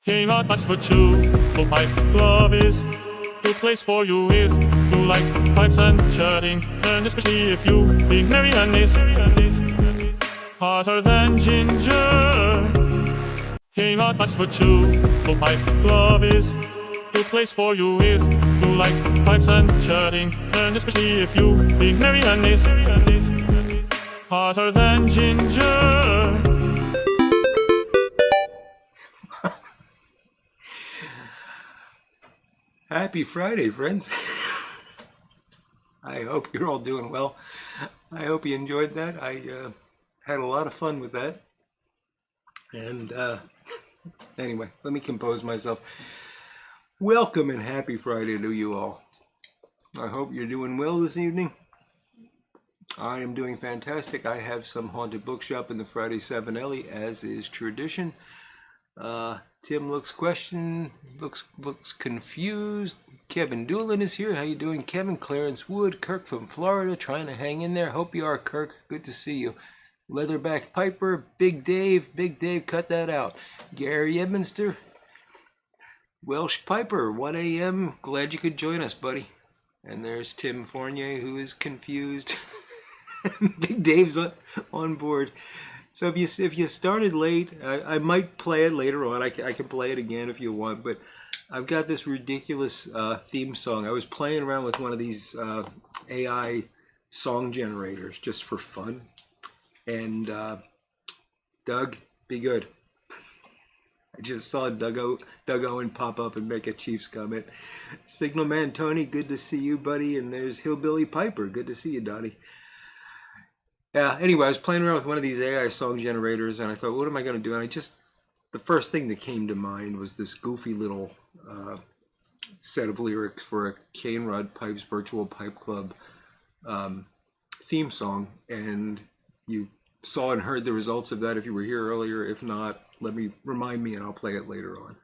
CaneRod, that's what you will pipe love is. Good place for you if you like pipes and chatting, and especially if you being merry and is hotter than ginger. CaneRod, that's what you will pipe love is. Good place for you if you like pipes and chatting, and especially if you being merry and is hotter than ginger. Happy Friday, friends. I hope you're all doing well. I hope you enjoyed that. I had a lot of fun with that. And anyway, let me compose myself. Welcome and happy Friday to you all. I hope you're doing well this evening. I am doing fantastic. I have some haunted bookshop in the Friday 7 Ellie, as is tradition. Tim looks confused. Kevin Doolin is here. How you doing, Kevin? Clarence Wood, Kirk from Florida, trying to hang in there. Hope you are, Kirk. Good to see you. Leatherback Piper, Big Dave, cut that out. Gary Edminster, Welsh Piper, 1 a.m. Glad you could join us, buddy. And there's Tim Fournier, who is confused. Big Dave's on board. So if you started late, I might play it later on. I can play it again if you want, but I've got this ridiculous theme song. I was playing around with one of these AI song generators just for fun. And Doug, be good. I just saw Doug Owen pop up and make a Chiefs comment. Signal Man Tony, good to see you, buddy. And there's Hillbilly Piper. Good to see you, Donnie. Yeah, anyway, I was playing around with one of these AI song generators, and I thought, what am I going to do? And the first thing that came to mind was this goofy little set of lyrics for a CaneRod Pipes Virtual Pipe Club theme song. And you saw and heard the results of that if you were here earlier. If not, remind me and I'll play it later on.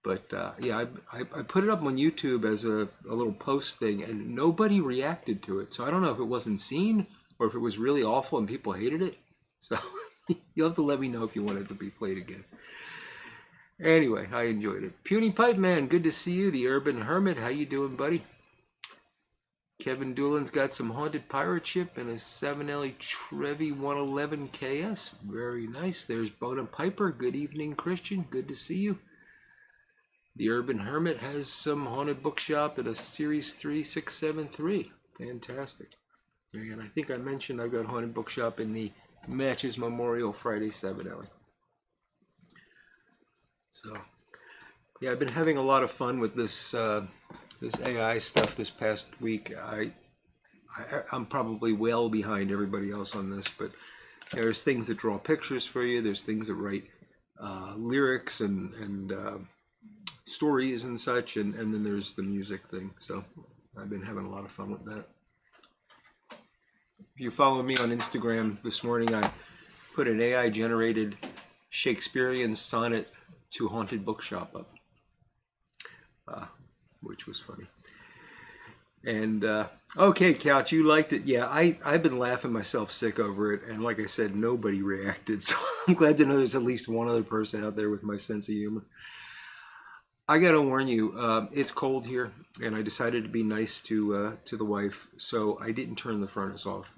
But yeah, I put it up on YouTube as a little post thing, and nobody reacted to it. So I don't know if it wasn't seen or if it was really awful and people hated it. So you'll have to let me know if you want it to be played again. Anyway, I enjoyed it. Puny Pipe Man, good to see you. The Urban Hermit, how you doing, buddy? Kevin Doolin's got some haunted pirate ship and a 7LE Trevi 111 KS. Very nice. There's Bona Piper. Good evening, Christian. Good to see you. The Urban Hermit has some haunted bookshop at a Series 3673. Fantastic. And I think I mentioned I've got haunted bookshop in the Matches Memorial Friday 7 Ellie. So yeah, I've been having a lot of fun with this this AI stuff this past week. I'm probably well behind everybody else on this, but there's things that draw pictures for you. There's things that write lyrics and stories and such, and then there's the music thing. So I've been having a lot of fun with that. If you follow me on Instagram this morning, I put an AI generated Shakespearean sonnet to haunted bookshop up, which was funny. And okay, Couch, you liked it. Yeah, I've been laughing myself sick over it, and like I said, nobody reacted. So I'm glad to know there's at least one other person out there with my sense of humor. I gotta warn you, it's cold here, and I decided to be nice to the wife, so I didn't turn the furnace off.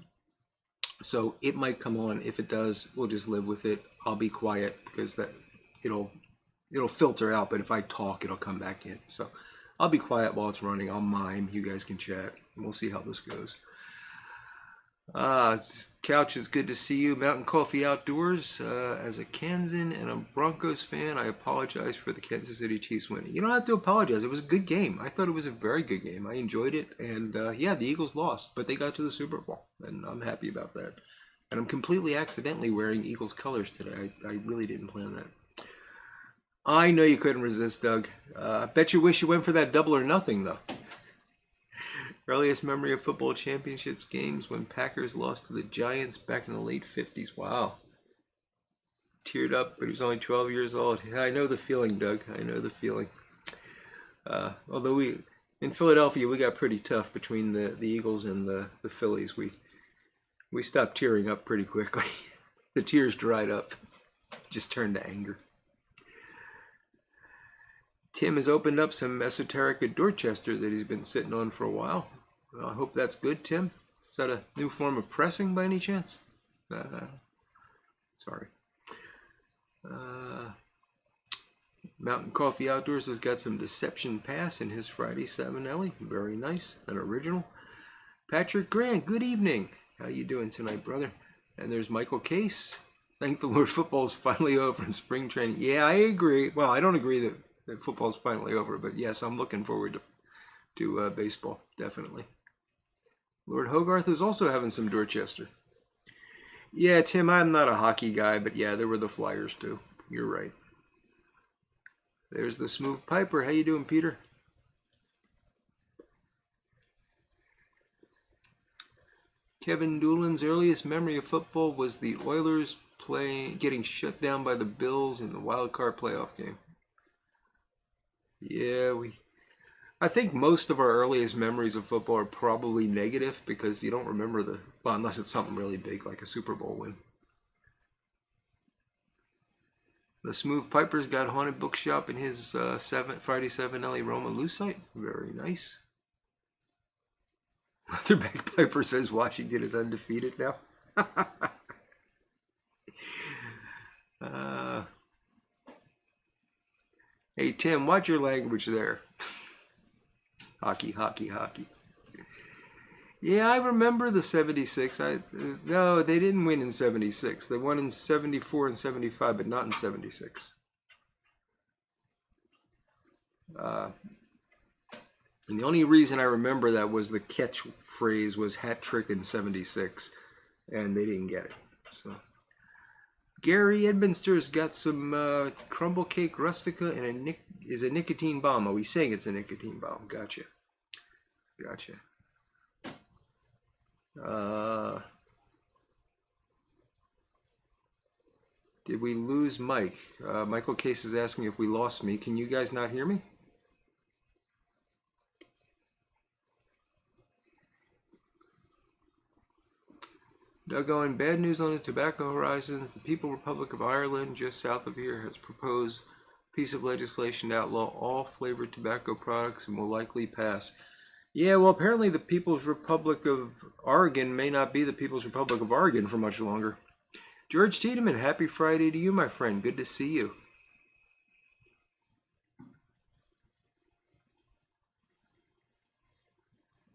So it might come on. If it does, we'll just live with it. I'll be quiet because it'll filter out, but if I talk, it'll come back in. So I'll be quiet while it's running. I'll mime. You guys can chat, and we'll see how this goes. Couch, is good to see you. Mountain Coffee Outdoors. As a Kansan and a Broncos fan, I apologize for the Kansas City Chiefs winning. You don't have to apologize. It was a good game. I thought it was a very good game. I enjoyed it. And yeah, the Eagles lost, but they got to the Super Bowl, and I'm happy about that. And I'm completely accidentally wearing Eagles colors today. I really didn't plan that. I know you couldn't resist, Doug. I bet you wish you went for that double or nothing, though. Earliest memory of football championships games when Packers lost to the Giants back in the late 50s. Wow. Teared up, but he was only 12 years old. I know the feeling, Doug. I know the feeling. Although in Philadelphia, we got pretty tough between the Eagles and the Phillies. We stopped tearing up pretty quickly. The tears dried up. Just turned to anger. Tim has opened up some esoteric at Dorchester that he's been sitting on for a while. Well, I hope that's good, Tim. Is that a new form of pressing by any chance? Sorry. Mountain Coffee Outdoors has got some Deception Pass in his Friday Savinelli. Very nice, an original. Patrick Grant, good evening. How you doing tonight, brother? And there's Michael Case. Thank the Lord, football's finally over in spring training. Yeah, I agree. Well, I don't agree that football's finally over, but yes, I'm looking forward to baseball, definitely. Lord Hogarth is also having some Dorchester. Yeah, Tim, I'm not a hockey guy, but yeah, there were the Flyers too. You're right. There's the Smooth Piper. How you doing, Peter? Kevin Doolin's earliest memory of football was the Oilers getting shut down by the Bills in the wild card playoff game. Yeah, I think most of our earliest memories of football are probably negative because you don't remember well, unless it's something really big like a Super Bowl win. The Smooth Piper's got Haunted Bookshop in his Friday 7 LA Roma Lucite. Very nice. Leatherback Piper says Washington is undefeated now. Hey, Tim, watch your language there. Hockey, hockey, hockey. Yeah, I remember the 76. No, they didn't win in 76. They won in 74 and 75, but not in 76. And the only reason I remember that was the catchphrase was hat trick in 76, and they didn't get it. So Gary Edminster's got some crumble cake rustica and a nicotine bomb. Are we saying it's a nicotine bomb? Gotcha. Gotcha. Did we lose Mike? Michael Case is asking if we lost me. Can you guys not hear me? Doug Owen, bad news on the tobacco horizons. The People Republic of Ireland, just south of here, has proposed a piece of legislation to outlaw all flavored tobacco products and will likely pass. Yeah, well, apparently the People's Republic of Oregon may not be the People's Republic of Oregon for much longer. George Tiedemann, happy Friday to you, my friend. Good to see you.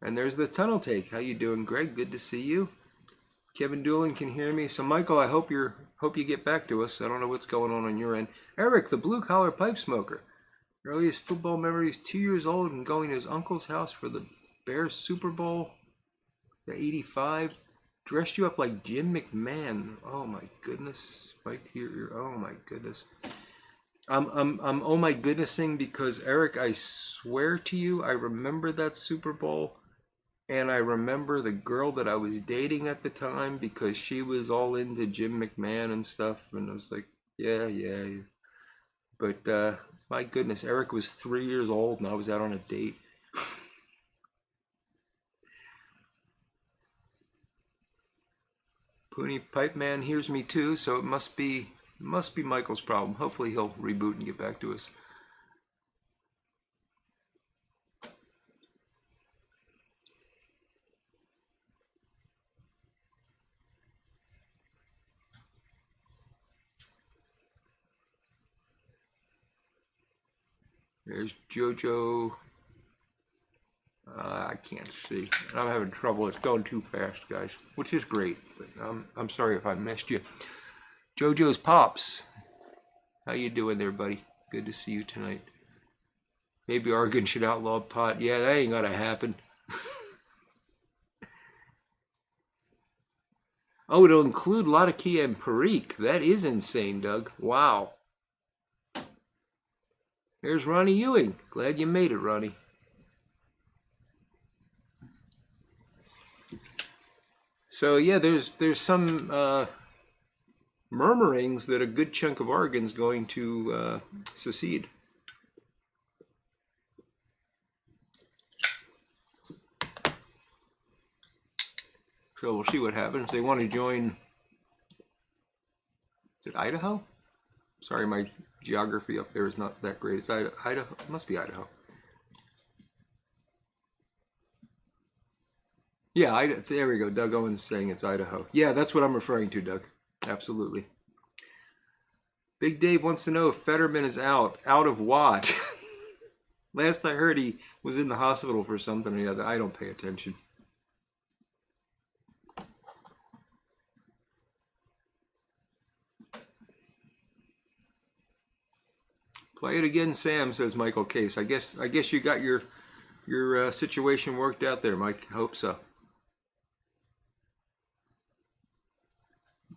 And there's the tunnel take. How you doing, Greg? Good to see you. Kevin Doolin can hear me. So, Michael, I hope you get back to us. I don't know what's going on your end. Eric, the blue-collar pipe smoker. Earliest football memory is 2 years old and going to his uncle's house for the Bears Super Bowl, the 85. Dressed you up like Jim McMahon. Oh my goodness. Spiked to your ear. Oh my goodness. I'm oh my goodnessing because Eric, I swear to you, I remember that Super Bowl. And I remember the girl that I was dating at the time because she was all into Jim McMahon and stuff. And I was like, yeah. But my goodness, Eric was 3 years old and I was out on a date. Pooney Pipe Man hears me too, so it must be Michael's problem. Hopefully he'll reboot and get back to us. There's Jojo. I can't see. I'm having trouble. It's going too fast, guys, which is great. But I'm sorry if I missed you. Jojo's Pops. How you doing there, buddy? Good to see you tonight. Maybe Oregon should outlaw pot. Yeah, that ain't gonna happen. Oh, it'll include Latakia and Perique. That is insane, Doug. Wow. There's Ronnie Ewing. Glad you made it, Ronnie. So yeah, there's some murmurings that a good chunk of Oregon's going to secede. So we'll see what happens. If they want to join, is it Idaho? Sorry, my geography up there is not that great. It's Idaho. It must be Idaho. Yeah, there we go. Doug Owens saying it's Idaho. Yeah, that's what I'm referring to, Doug. Absolutely. Big Dave wants to know if Fetterman is out. Out of what? Last I heard, he was in the hospital for something or the other. I don't pay attention. Play it again, Sam, says Michael Case. I guess you got your situation worked out there, Mike. I hope so.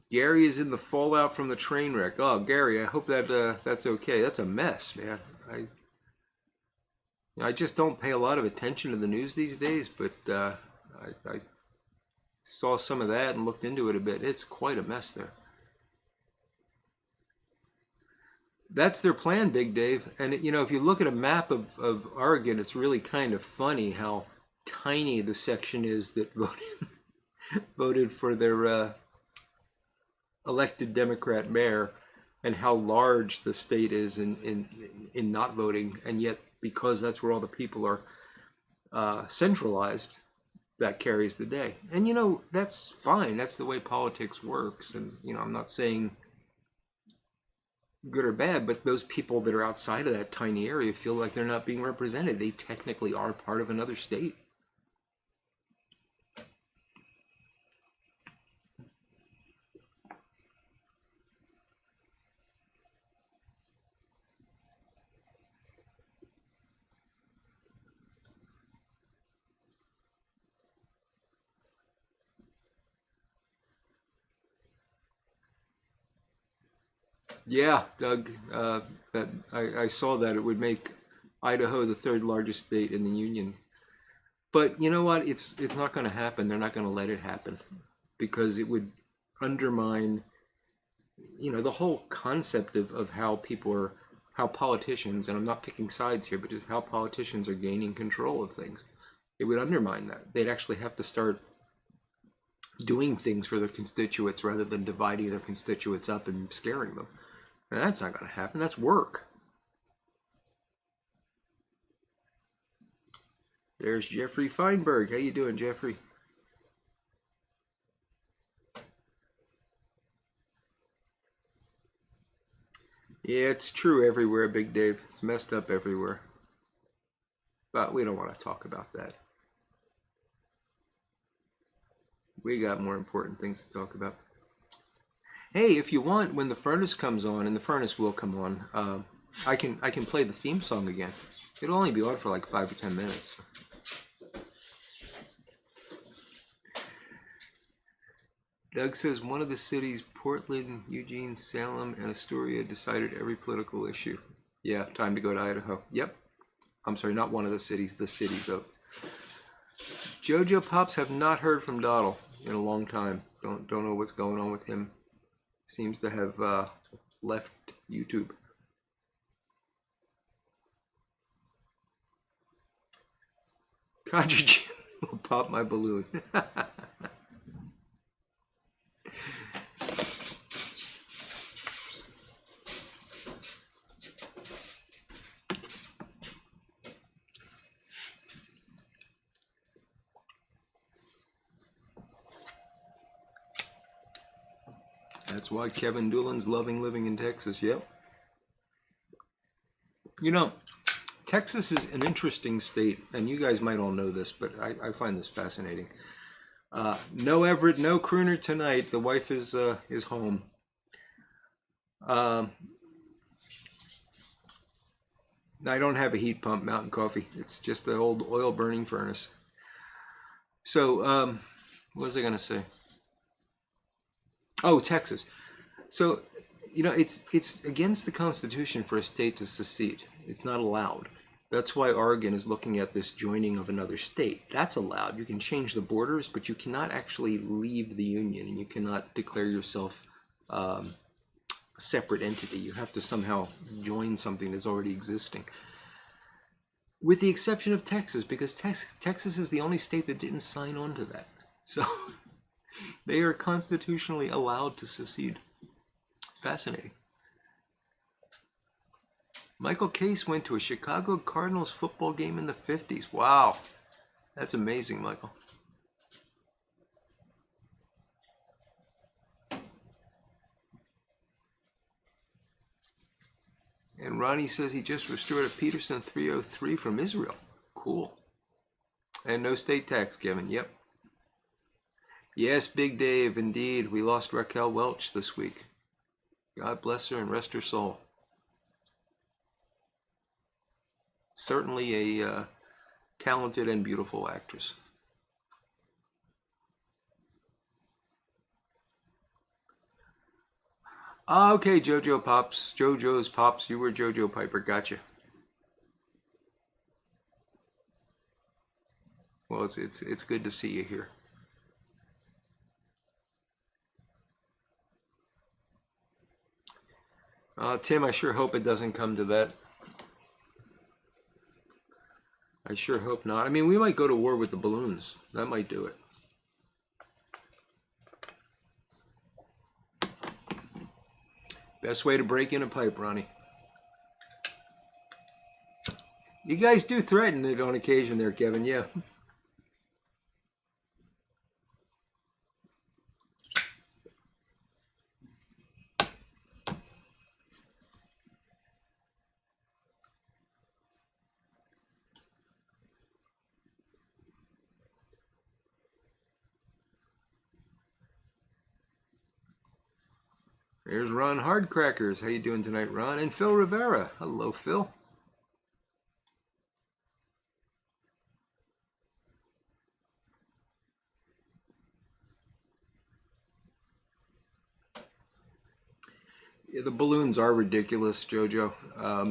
Gary is in the fallout from the train wreck. Oh, Gary, I hope that that's okay. That's a mess, man. I just don't pay a lot of attention to the news these days, but I saw some of that and looked into it a bit. It's quite a mess there. That's their plan, Big Dave. And you know, if you look at a map of Oregon, it's really kind of funny how tiny the section is that voted for their elected Democrat mayor, and how large the state is in not voting. And yet, because that's where all the people are centralized, that carries the day. And you know, that's fine. That's the way politics works. And you know, I'm not saying good or bad, but those people that are outside of that tiny area feel like they're not being represented. They technically are part of another state. Yeah, Doug, that I saw that it would make Idaho the third largest state in the union. But you know what? It's not going to happen. They're not going to let it happen because it would undermine, you know, the whole concept of how people are, how politicians, and I'm not picking sides here, but just how politicians are gaining control of things. It would undermine that. They'd actually have to start doing things for their constituents rather than dividing their constituents up and scaring them. And that's not going to happen. That's work. There's Jeffrey Feinberg. How you doing, Jeffrey? Yeah, it's true everywhere, Big Dave. It's messed up everywhere. But we don't want to talk about that. We got more important things to talk about. Hey, if you want, when the furnace comes on, and the furnace will come on, I can play the theme song again. It'll only be on for like 5 or 10 minutes. Doug says one of the cities, Portland, Eugene, Salem, and Astoria, decided every political issue. Yeah, time to go to Idaho. Yep. I'm sorry, not one of the cities of. Jojo Pops have not heard from Doddle in a long time. Don't know what's going on with him. Seems to have left YouTube. Conjure Jim will pop my balloon. That's why Kevin Doolan's loving living in Texas. Yep. You know, Texas is an interesting state, and you guys might all know this, but I find this fascinating. No Everett, no crooner tonight. The wife is home. I don't have a heat pump, Mountain Coffee. It's just the old oil burning furnace. So, what was I going to say? Oh, Texas. So, you know, it's against the Constitution for a state to secede. It's not allowed. That's why Oregon is looking at this joining of another state. That's allowed. You can change the borders, but you cannot actually leave the union, and you cannot declare yourself a separate entity. You have to somehow join something that's already existing. With the exception of Texas, because Texas is the only state that didn't sign on to that. So they are constitutionally allowed to secede. It's fascinating. Michael Case went to a Chicago Cardinals football game in the 50s. Wow. That's amazing, Michael. And Ronnie says he just restored a Peterson 303 from Israel. Cool. And no state tax, Kevin. Yep. Yes, Big Dave, indeed. We lost Raquel Welch this week. God bless her and rest her soul. Certainly a talented and beautiful actress. Okay, JoJo's Pops. You were JoJo Piper. Gotcha. Well, it's good to see you here. Tim, I sure hope it doesn't come to that. I sure hope not. I mean, we might go to war with the balloons. That might do it. Best way to break in a pipe, Ronnie. You guys do threaten it on occasion there, Kevin. Yeah. There's Ron Hardcrackers. How you doing tonight, Ron? And Phil Rivera. Hello, Phil. Yeah, the balloons are ridiculous, Jojo. I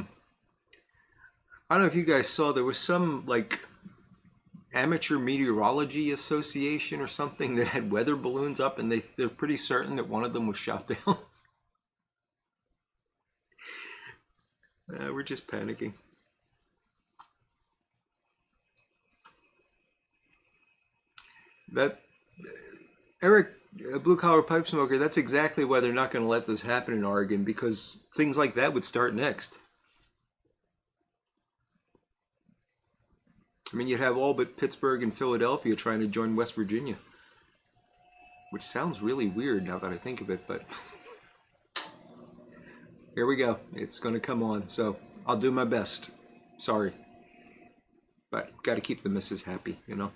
don't know if you guys saw, there was some like amateur meteorology association or something that had weather balloons up, and they're pretty certain that one of them was shot down. We're just panicking. That Eric, a blue collar pipe smoker, that's exactly why they're not going to let this happen in Oregon, because things like that would start next. I mean, you'd have all but Pittsburgh and Philadelphia trying to join West Virginia, which sounds really weird now that I think of it, but here we go. It's going to come on, so I'll do my best. Sorry. But got to keep the missus happy, you know?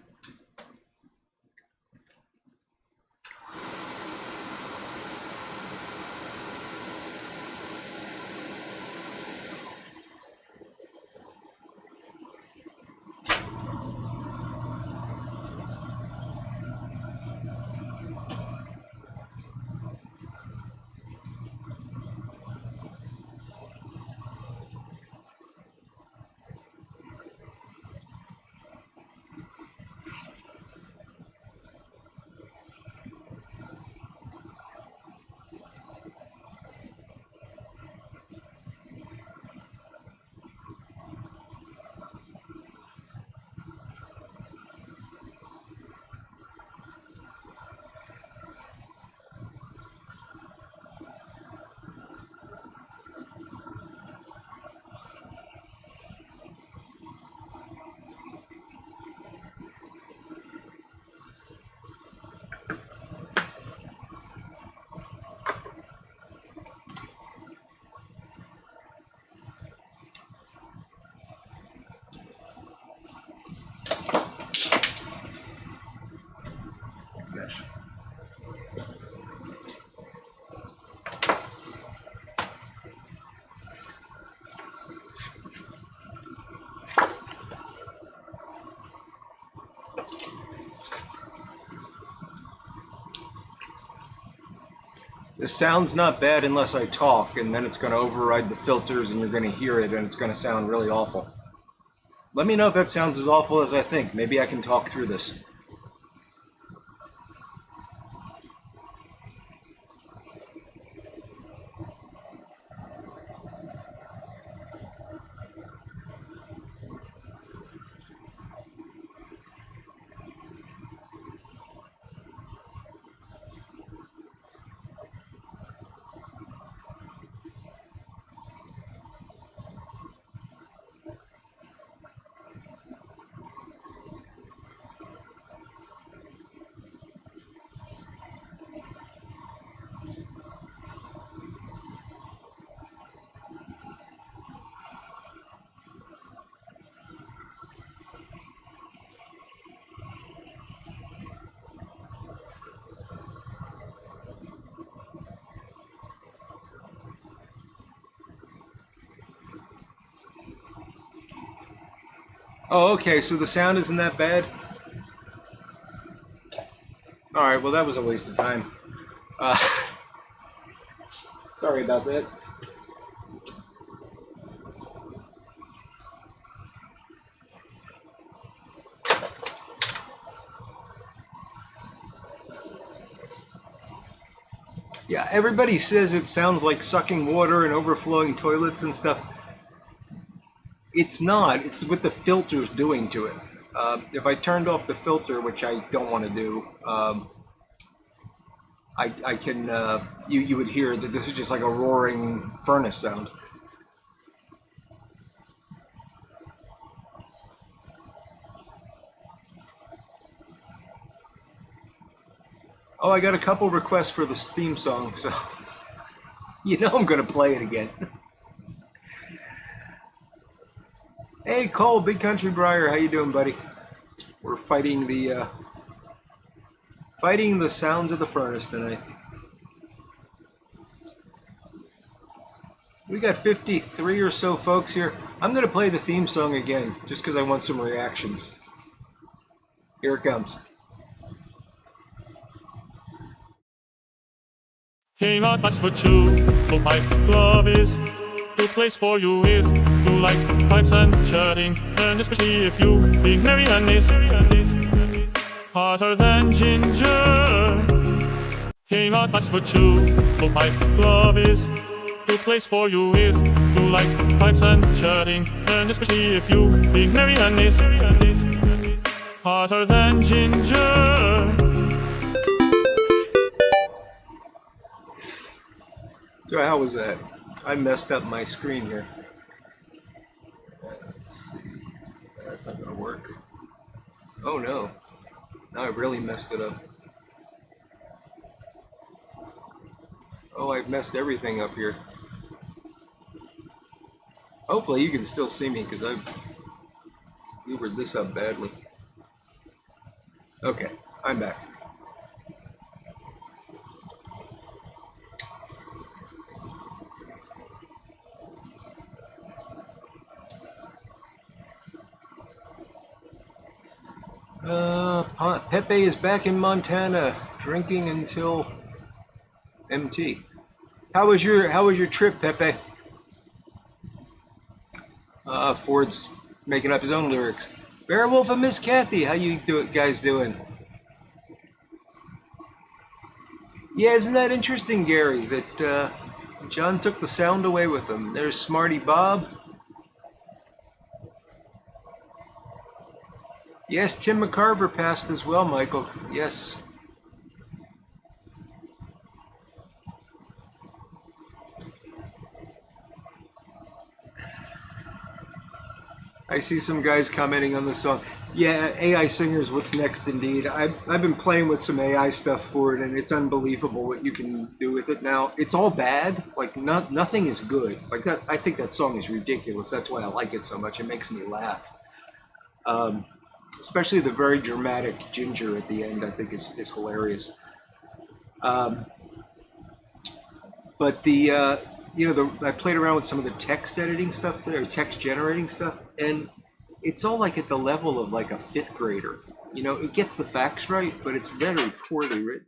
The sound's not bad unless I talk, and then it's going to override the filters and you're going to hear it and it's going to sound really awful. Let me know if that sounds as awful as I think. Maybe I can talk through this. Oh, okay, so the sound isn't that bad? Alright, well that was a waste of time. Uh, sorry about that. Yeah, everybody says it sounds like sucking water and overflowing toilets and stuff. It's not. It's what the filter's doing to it. If I turned off the filter, which I don't want to do, I can. You would hear that this is just like a roaring furnace sound. Oh, I got a couple requests for this theme song, so you know I'm gonna play it again. Hey Cole, Big Country Briar, how you doing, buddy? We're fighting the sounds of the furnace tonight. We got 53 or so folks here. I'm gonna play the theme song again, just because I want some reactions. Here it comes. CaneRod, that's what you will pipe. Love is the place for you if you like pipes and chatting, and especially if you being merry and is hotter than ginger. CaneRod, that's what you will pipe. Love is the place for you if you like pipes and chatting, and especially if you being merry and is hotter than ginger. So how was that? I messed up my screen here. Let's see. That's not gonna work. Oh no. Now I really messed it up. Oh, I've messed everything up here. Hopefully you can still see me because I've hoovered this up badly. Okay, I'm back. Pepe is back in Montana, drinking until MT. How was your trip, Pepe? Ford's making up his own lyrics. Beowulf and Miss Kathy, how you guys doing? Yeah, isn't that interesting, Gary? That John took the sound away with him. There's Smarty Bob. Yes, Tim McCarver passed as well, Michael. Yes. I see some guys commenting on the song. Yeah, AI singers, what's next indeed. I've been playing with some AI stuff for it, and it's unbelievable what you can do with it now. It's all bad. Like, nothing is good. Like that, I think that song is ridiculous. That's why I like it so much. It makes me laugh. Especially the very dramatic Ginger at the end, I think is hilarious. But I played around with some of the text editing stuff today, or text generating stuff, and it's all like at the level of like a fifth grader. You know, it gets the facts right, but it's very poorly written,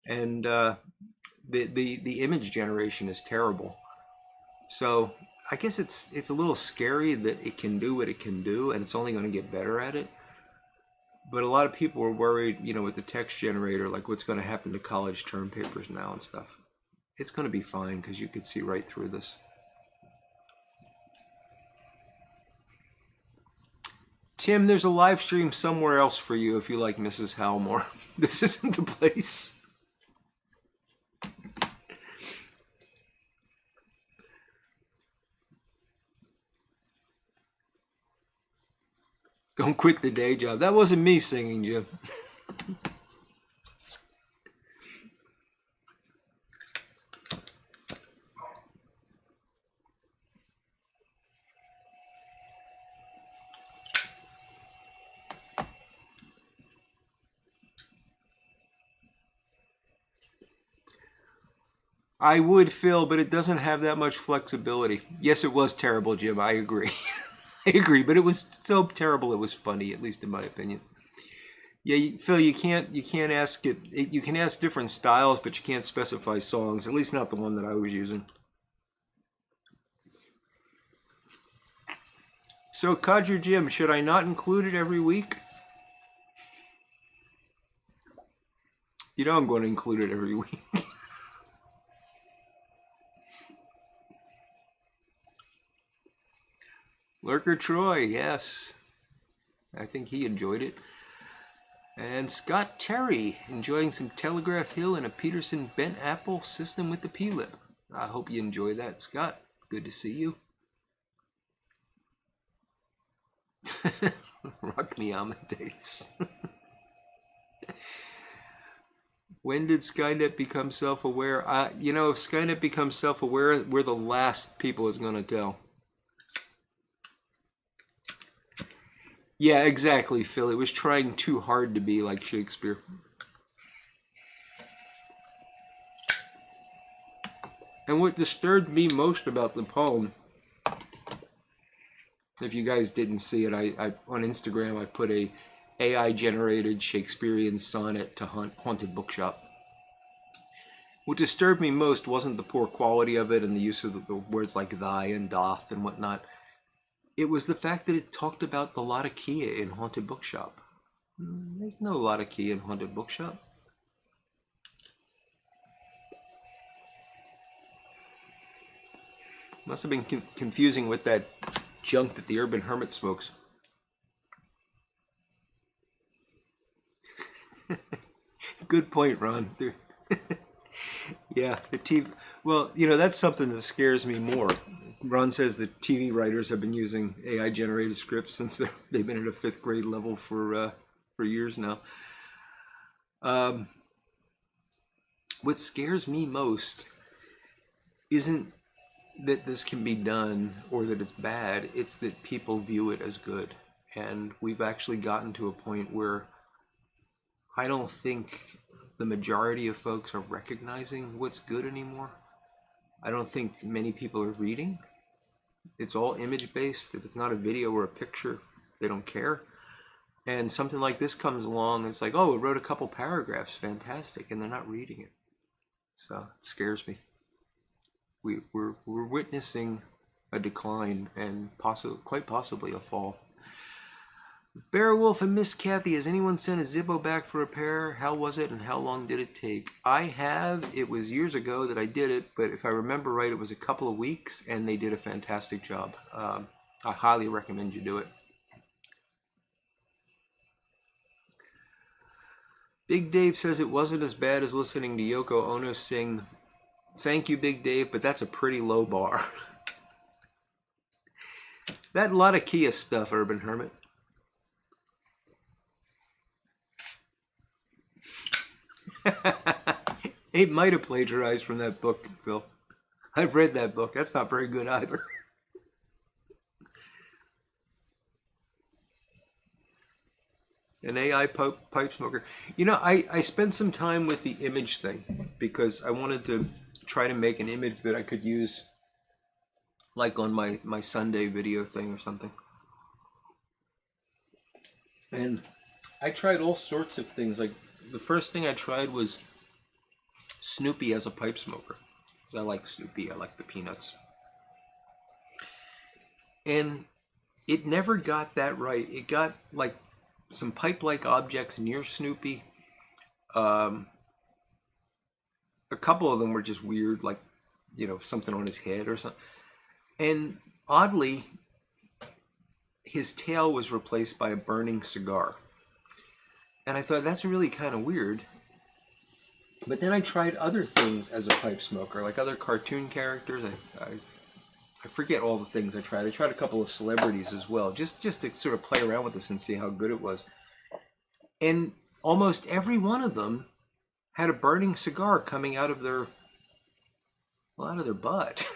and the image generation is terrible. So I guess it's a little scary that it can do what it can do, and it's only going to get better at it. But a lot of people are worried, with the text generator, like what's going to happen to college term papers now and stuff. It's going to be fine because you could see right through this. Tim, there's a live stream somewhere else for you if you like Mrs. Howmore. This isn't the place. Don't quit the day job. That wasn't me singing, Jim. I would, Phil, but it doesn't have that much flexibility. Yes, it was terrible, Jim. I agree. I agree, but it was so terrible it was funny, at least in my opinion. Yeah, Phil, you can't ask it. You can ask different styles, but you can't specify songs. At least not the one that I was using. So, Codger Jim, should I not include it every week? You know I'm going to include it every week. Lurker Troy, yes. I think he enjoyed it. And Scott Terry, enjoying some Telegraph Hill and a Peterson bent apple system with the P-lip. I hope you enjoy that, Scott. Good to see you. Rock me Amadeus. When did Skynet become self-aware? If Skynet becomes self-aware, we're the last people it's going to tell. Yeah, exactly, Phil. It was trying too hard to be like Shakespeare. And what disturbed me most about the poem, if you guys didn't see it, I on Instagram I put a AI-generated Shakespearean sonnet to Haunted Bookshop. What disturbed me most wasn't the poor quality of it and the use of the words like thy and doth and whatnot. It was the fact that it talked about the Latakia in Haunted Bookshop. There's no Latakia in Haunted Bookshop. Must have been confusing with that junk that the Urban Hermit smokes. Good point, Ron. Yeah, the TV. Well, that's something that scares me more. Ron says that TV writers have been using AI-generated scripts since they've been at a 5th grade level for years now. What scares me most isn't that this can be done or that it's bad. It's that people view it as good, and we've actually gotten to a point where I don't think the majority of folks are recognizing what's good anymore. I don't think many people are reading. It's all image-based. If it's not a video or a picture, they don't care. And something like this comes along, it's like, oh, it wrote a couple paragraphs, fantastic, and they're not reading it. So it scares me. We're witnessing a decline and quite possibly a fall. Beowulf and Miss Kathy, has anyone sent a Zippo back for repair? How was it and how long did it take? I have. It was years ago that I did it, but if I remember right, it was a couple of weeks and they did a fantastic job. I highly recommend you do it. Big Dave says it wasn't as bad as listening to Yoko Ono sing "Thank You, Big Dave," but that's a pretty low bar. That Latakia stuff, Urban Hermit. It might have plagiarized from that book, Phil. I've read that book. That's not very good either. An AI pipe smoker. I spent some time with the image thing because I wanted to try to make an image that I could use like on my Sunday video thing or something. And I tried all sorts of things. Like the first thing I tried was Snoopy as a pipe smoker. Because I like Snoopy, I like the Peanuts. And it never got that right. It got like some pipe-like objects near Snoopy. A couple of them were just weird, like, something on his head or something. And oddly, his tail was replaced by a burning cigar. And I thought, that's really kind of weird. But then I tried other things as a pipe smoker, like other cartoon characters. I forget all the things I tried. I tried a couple of celebrities as well, just to sort of play around with this and see how good it was. And almost every one of them had a burning cigar coming out of their butt.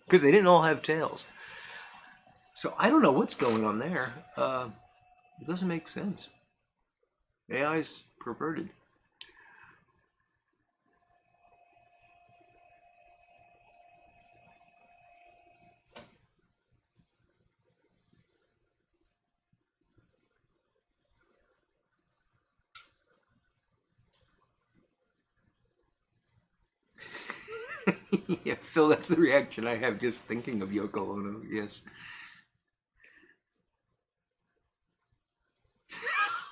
Because they didn't all have tails. So I don't know what's going on there. It doesn't make sense. AI's perverted. Yeah, Phil, that's the reaction I have just thinking of Yoko Ono. Yes.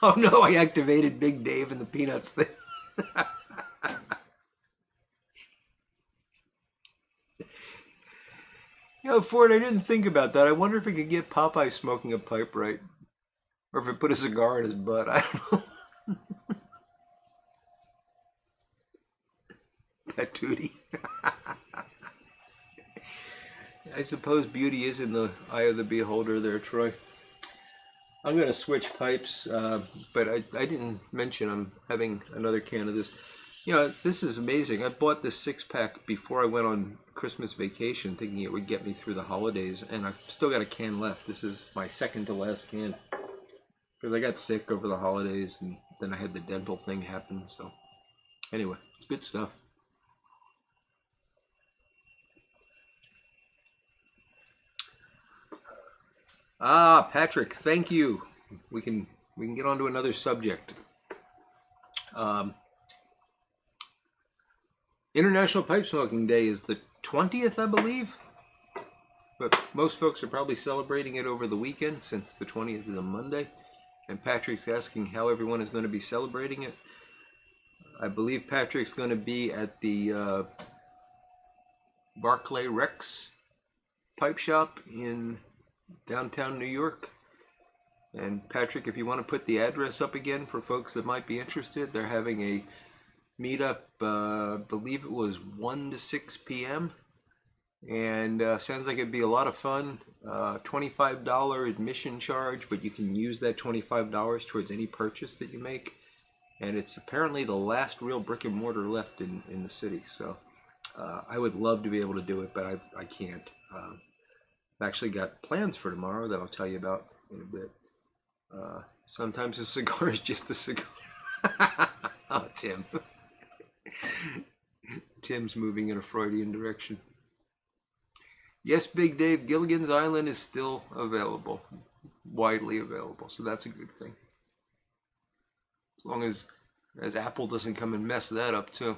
Oh no, I activated Big Dave and the Peanuts thing. You know, Ford, I didn't think about that. I wonder if we could get Popeye smoking a pipe right. Or if it put a cigar in his butt. I don't know. Patootie. I suppose beauty is in the eye of the beholder there, Troy. I'm going to switch pipes, but I didn't mention I'm having another can of this. You know, this is amazing. I bought this 6-pack before I went on Christmas vacation, thinking it would get me through the holidays, and I've still got a can left. This is my second to last can. Because I got sick over the holidays, and then I had the dental thing happen, so... Anyway, it's good stuff. Ah, Patrick, thank you. We can get on to another subject. International Pipe Smoking Day is the 20th, I believe. But most folks are probably celebrating it over the weekend since the 20th is a Monday. And Patrick's asking how everyone is going to be celebrating it. I believe Patrick's going to be at the Barclay Rex Pipe Shop in downtown New York. And Patrick, if you want to put the address up again for folks that might be interested, they're having a meetup, I believe it was 1 to 6 p.m. And sounds like it'd be a lot of fun. $25 admission charge, but you can use that $25 towards any purchase that you make. And it's apparently the last real brick and mortar left in the city. So I would love to be able to do it, but I can't. I've actually got plans for tomorrow that I'll tell you about in a bit. Sometimes a cigar is just a cigar. Oh, Tim. Tim's moving in a Freudian direction. Yes, Big Dave, Gilligan's Island is still available, widely available, so that's a good thing. As long as Apple doesn't come and mess that up too.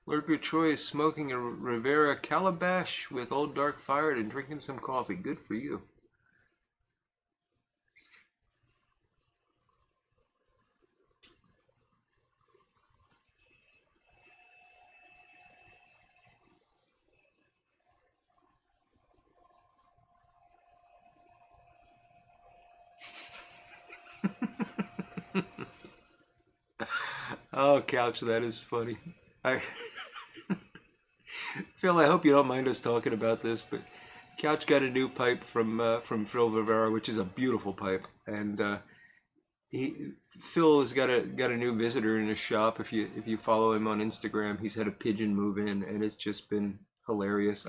Lurker Troy is smoking a Rivera Calabash with Old Dark Fired and drinking some coffee. Good for you. Oh, Couch, that is funny. I Phil, I hope you don't mind us talking about this, but Couch got a new pipe from Phil Rivera, which is a beautiful pipe, and Phil has got a new visitor in his shop. If you follow him on Instagram, he's had a pigeon move in, and it's just been hilarious.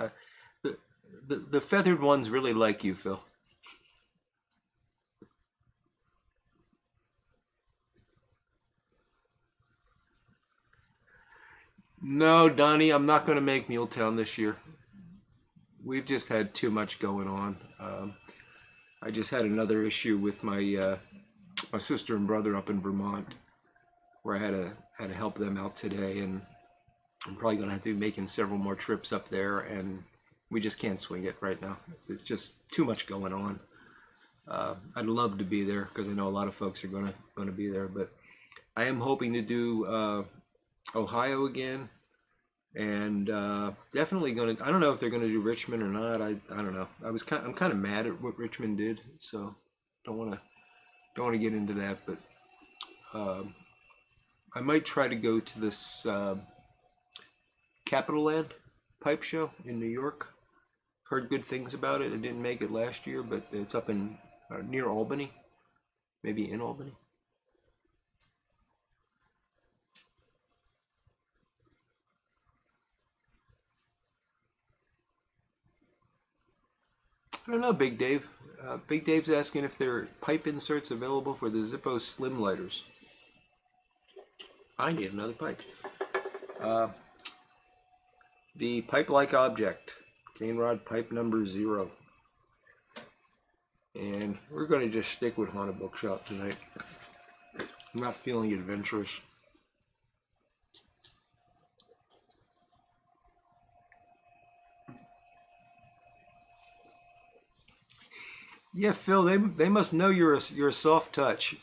The feathered ones really like you, Phil. No, Donnie, I'm not going to make Muletown this year. We've just had too much going on. I just had another issue with my sister and brother up in Vermont, where I had to help them out today, and I'm probably going to have to be making several more trips up there, and we just can't swing it right now. There's just too much going on. I'd love to be there because I know a lot of folks are going to be there, but I am hoping to do Ohio again, and definitely going to. I don't know if they're going to do Richmond or not. I don't know. I'm kind of mad at what Richmond did, so don't want to get into that. But I might try to go to this Capital Land pipe show in New York. Heard good things about it. I didn't make it last year, but it's up in near Albany, maybe in Albany. I don't know, Big Dave. Big Dave's asking if there are pipe inserts available for the Zippo Slim Lighters. I need another pipe. The pipe-like object, CaneRod pipe number 0. And we're going to just stick with Haunted Bookshop tonight. I'm not feeling adventurous. Yeah, Phil, they must know you're a soft touch.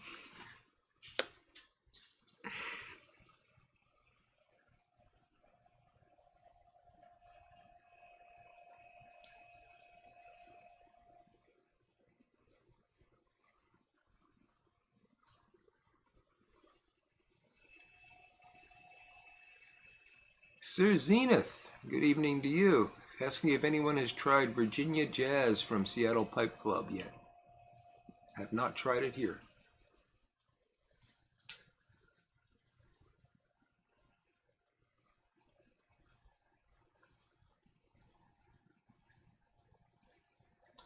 Sir Zenith, good evening to you. Asking if anyone has tried Virginia Jazz from Seattle Pipe Club yet. Have not tried it here.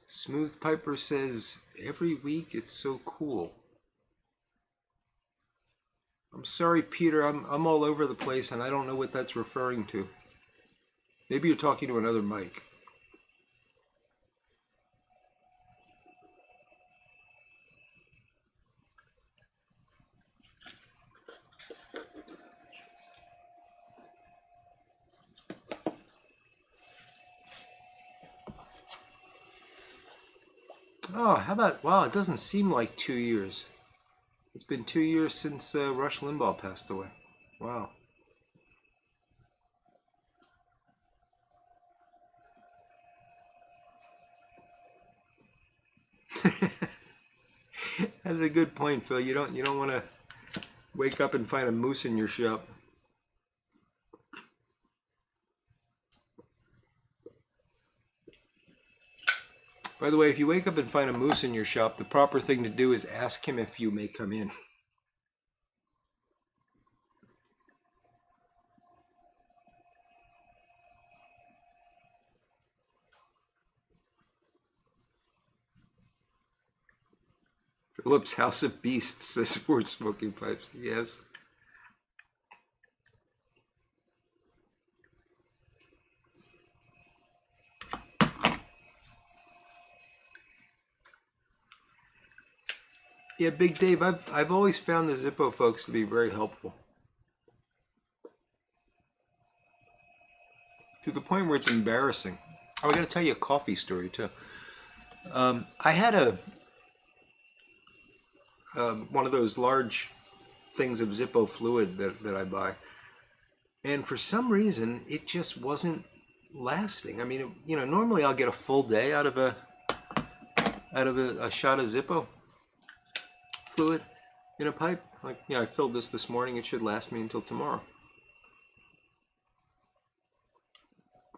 Smooth Piper says, every week it's so cool. I'm sorry, Peter, I'm all over the place and I don't know what that's referring to. Maybe you're talking to another mic. Oh, how about, wow, it doesn't seem like 2 years. It's been 2 years since Rush Limbaugh passed away. Wow. That's a good point, Phil. You don't want to wake up and find a moose in your shop. By the way, if you wake up and find a moose in your shop, the proper thing to do is ask him if you may come in. Philip's House of Beasts says sports smoking pipes. Yes. Yeah, Big Dave, I've always found the Zippo folks to be very helpful. To the point where it's embarrassing. Oh, I got to tell you a coffee story too. I had a one of those large things of Zippo fluid that I buy, and for some reason it just wasn't lasting. I mean, normally I'll get a full day out of a shot of Zippo fluid in a pipe. Like, I filled this morning. It should last me until tomorrow.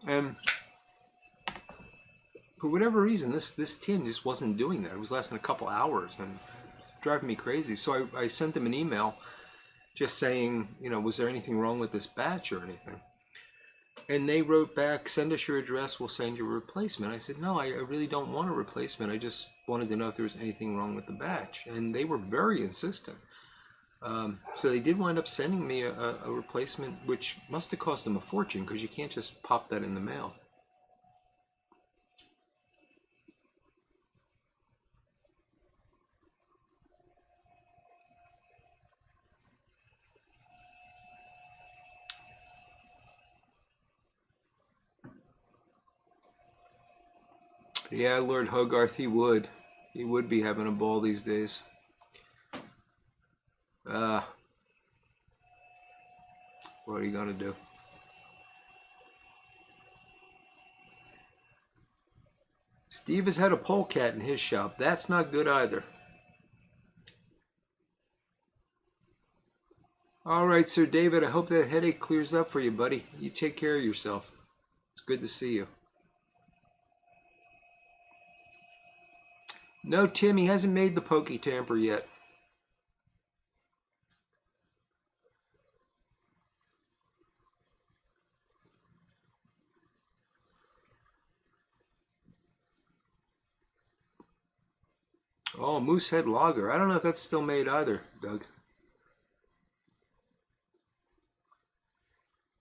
And for whatever reason, this tin just wasn't doing that. It was lasting a couple hours and driving me crazy. So I sent them an email just saying, was there anything wrong with this batch or anything? And they wrote back, send us your address, we'll send you a replacement. I said, no, I really don't want a replacement. I just wanted to know if there was anything wrong with the batch. And they were very insistent. So they did wind up sending me a replacement, which must have cost them a fortune because you can't just pop that in the mail. Yeah, Lord Hogarth, he would. He would be having a ball these days. What are you gonna do? Steve has had a polecat in his shop. That's not good either. All right, Sir David, I hope that headache clears up for you, buddy. You take care of yourself. It's good to see you. No, Tim, he hasn't made the pokey tamper yet. Oh, Moosehead Lager. I don't know if that's still made either, Doug.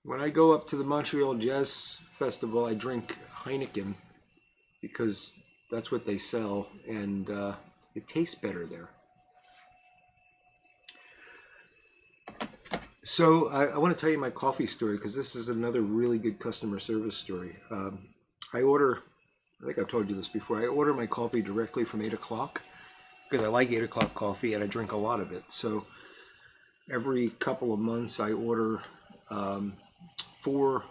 When I go up to the Montreal Jazz Festival, I drink Heineken because that's what they sell, and it tastes better there. So I want to tell you my coffee story because this is another really good customer service story. I order I think I've told you this before. I order my coffee directly from 8 o'clock because I like 8 o'clock coffee and I drink a lot of it. So every couple of months I order 4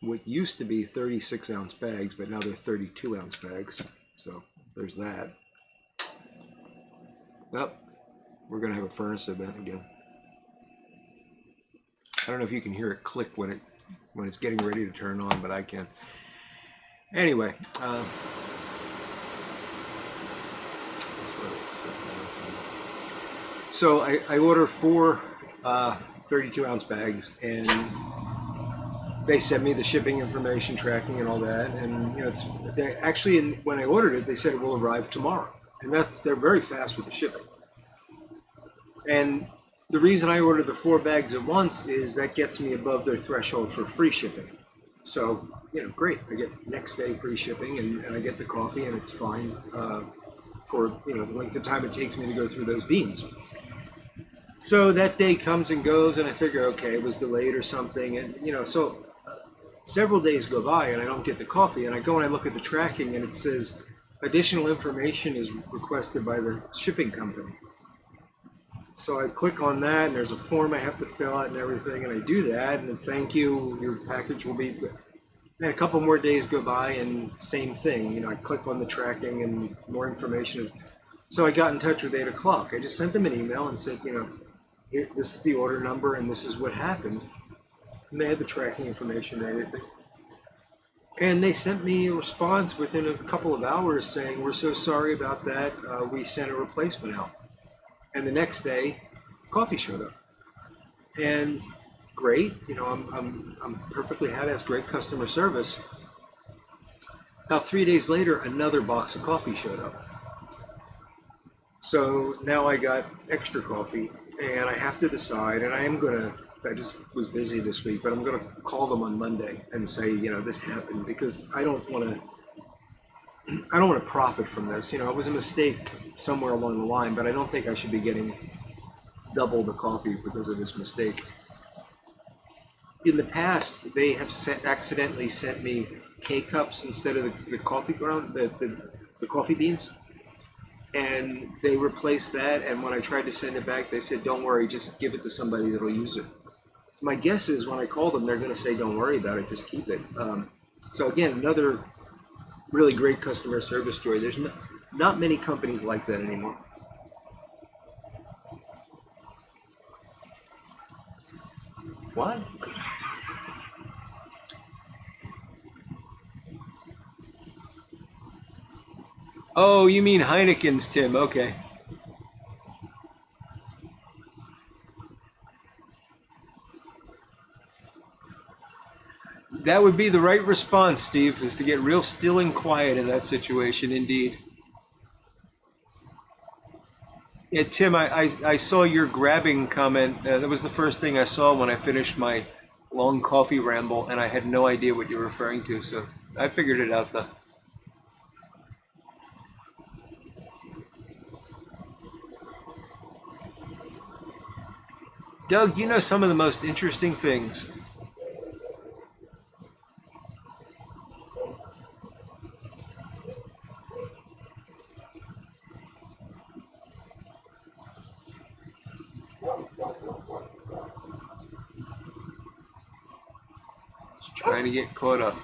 what used to be 36-ounce bags, but now they're 32-ounce bags. So there's that. Well, we're going to have a furnace event again. I don't know if you can hear it click when it's getting ready to turn on, but I can. Anyway, so I order 4 32-ounce bags, and they send me the shipping information, tracking, and all that. And you know, they actually, when I ordered it, they said it will arrive tomorrow, and they're very fast with the shipping. And the reason I ordered the 4 bags at once is that gets me above their threshold for free shipping. So, you know, great. I get next day free shipping, and I get the coffee, and it's fine for, you know, the length of time it takes me to go through those beans. So that day comes and goes, and I figure, okay, it was delayed or something. And, you know, so several days go by, and I don't get the coffee. And I go and I look at the tracking, and it says additional information is requested by the shipping company. So I click on that, and there's a form I have to fill out and everything, and I do that, and then thank you, your package will be. And a couple more days go by, and same thing. You know, I click on the tracking and more information. So I got in touch with 8 o'clock. I just sent them an email and said, you know, this is the order number, and this is what happened. And they had the tracking information and everything. And they sent me a response within a couple of hours saying, we're so sorry about that. We sent a replacement out. And the next day, coffee showed up, and great. You know, I'm perfectly happy. That's great customer service. About 3 days later, another box of coffee showed up. So now I got extra coffee, and I have to decide. And I just was busy this week, but I'm gonna call them on Monday and say, you know, this happened, because I don't want to profit from this. You know, it was a mistake somewhere along the line, but I don't think I should be getting double the coffee because of this mistake. In the past, they have accidentally sent me K-cups instead of the coffee ground, the coffee beans. And they replaced that, and when I tried to send it back, they said, don't worry, just give it to somebody that'll use it. My guess is when I call them, they're gonna say, don't worry about it, just keep it. So again, another really great customer service story. There's not many companies like that anymore. What? Oh, you mean Heineken's, Tim. Okay. That would be the right response, Steve, is to get real still and quiet in that situation, indeed. Yeah, Tim, I saw your grabbing comment. That was the first thing I saw when I finished my long coffee ramble, and I had no idea what you were referring to, so I figured it out, though. Doug, you know some of the most interesting things. Just trying to get caught up.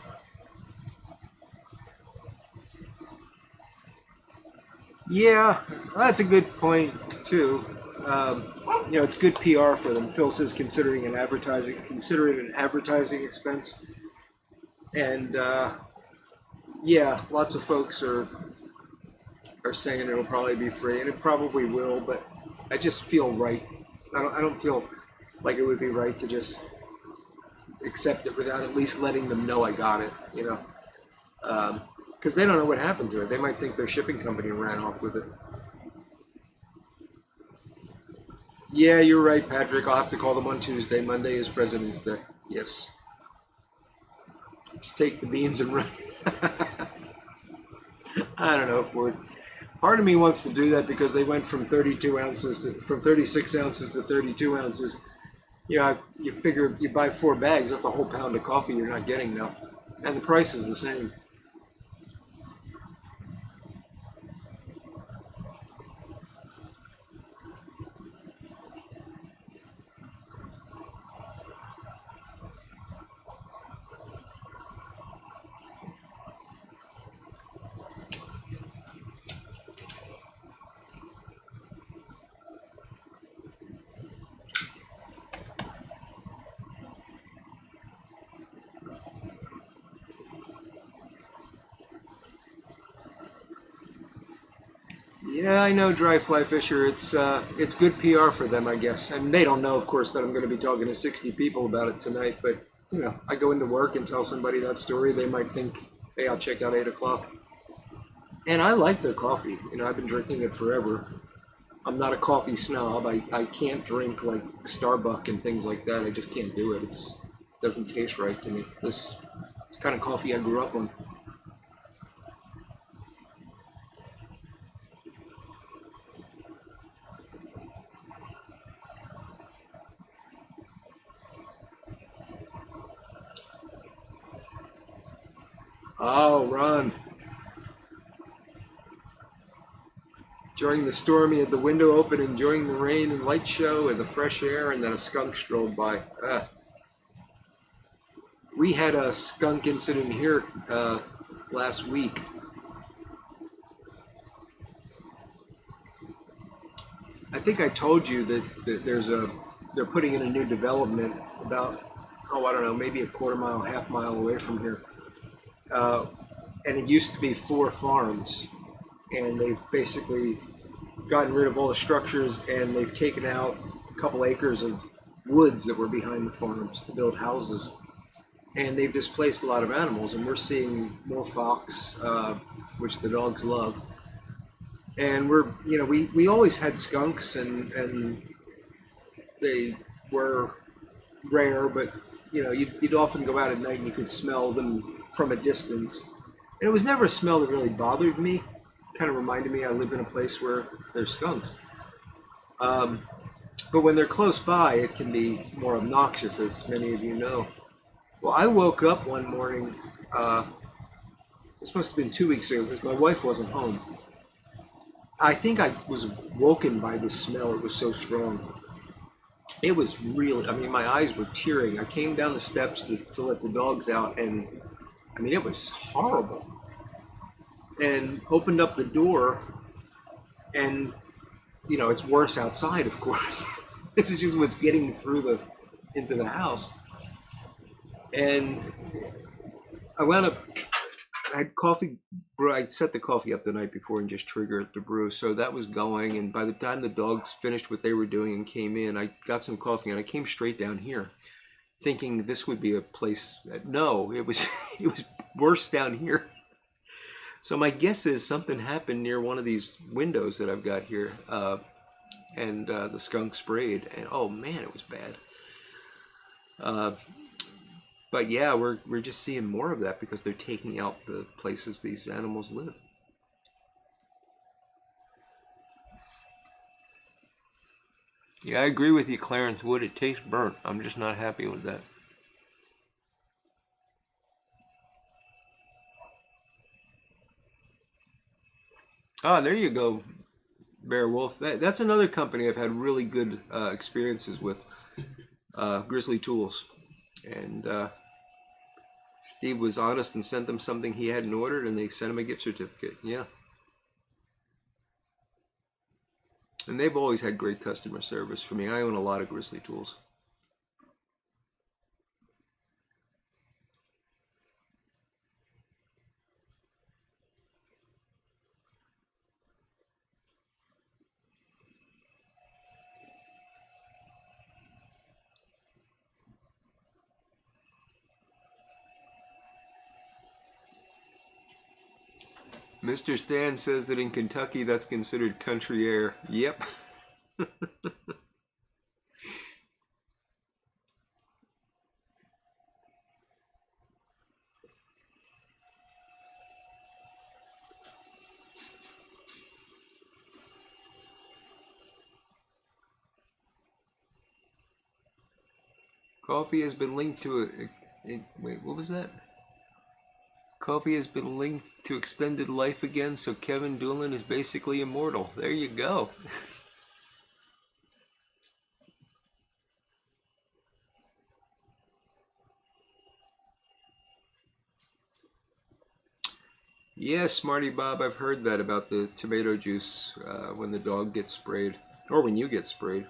Yeah, that's a good point too. You know, it's good PR for them. Phil says consider it an advertising expense. And yeah, lots of folks are saying it'll probably be free, and it probably will. But I just feel right. I don't feel like it would be right to just accept it without at least letting them know I got it. You know, because they don't know what happened to it. They might think their shipping company ran off with it. Yeah, you're right, Patrick. I'll have to call them on Tuesday. Monday is President's Day. Yes. Just take the beans and run. I don't know, Ford. Part of me wants to do that because they went from 36 ounces to 32 ounces. You know, you figure you buy 4 bags, that's a whole pound of coffee you're not getting now. And the price is the same. Yeah, I know Dry Fly Fisher. It's good PR for them, I guess. And they don't know, of course, that I'm going to be talking to 60 people about it tonight. But I go into work and tell somebody that story, they might think, hey, I'll check out 8 o'clock. And I like their coffee. I've been drinking it forever. I'm not a coffee snob. I can't drink like Starbucks and things like that. I just can't do it. It doesn't taste right to me. This kind of coffee I grew up on. Oh, Ron. During the storm, he had the window open, enjoying the rain and light show and the fresh air, and then a skunk strolled by. We had a skunk incident here last week. I think I told you that they're putting in a new development about, oh, I don't know, maybe a quarter mile, half mile away from here. And it used to be 4 farms, and they've basically gotten rid of all the structures, and they've taken out a couple acres of woods that were behind the farms to build houses. And they've displaced a lot of animals, and we're seeing more fox, which the dogs love. And we always had skunks, and they were rare, but you'd often go out at night and you could smell them from a distance. And it was never a smell that really bothered me. Kind of reminded me I live in a place where there's skunks. But when they're close by, it can be more obnoxious, as many of you know. Well, I woke up one morning. This must have been 2 weeks ago because my wife wasn't home. I think I was woken by the smell. It was so strong. It was really, I mean, my eyes were tearing. I came down the steps to let the dogs out, and I mean, it was horrible. And opened up the door, and it's worse outside, of course. This is just what's getting through into the house. And I wound up, I had coffee brew. I set the coffee up the night before and just triggered it to brew. So that was going. And by the time the dogs finished what they were doing and came in, I got some coffee and I came straight down here thinking this would be a place. No, it was, it was worse down here. So my guess is something happened near one of these windows that I've got here. And the skunk sprayed, and oh man, it was bad. But yeah, we're just seeing more of that because they're taking out the places these animals live. Yeah, I agree with you, Clarence Wood. It tastes burnt. I'm just not happy with that. Ah, there you go, Bear Wolf. That's another company I've had really good experiences with, Grizzly Tools. And Steve was honest and sent them something he hadn't ordered, and they sent him a gift certificate. Yeah. And they've always had great customer service for me. I own a lot of Grizzly Tools. Mr. Stan says that in Kentucky that's considered country air. Yep. Coffee has been linked to wait, what was that? Coffee has been linked to extended life again, so Kevin Doolan is basically immortal. There you go. Yeah, Smarty Bob, I've heard that about the tomato juice when the dog gets sprayed, or when you get sprayed.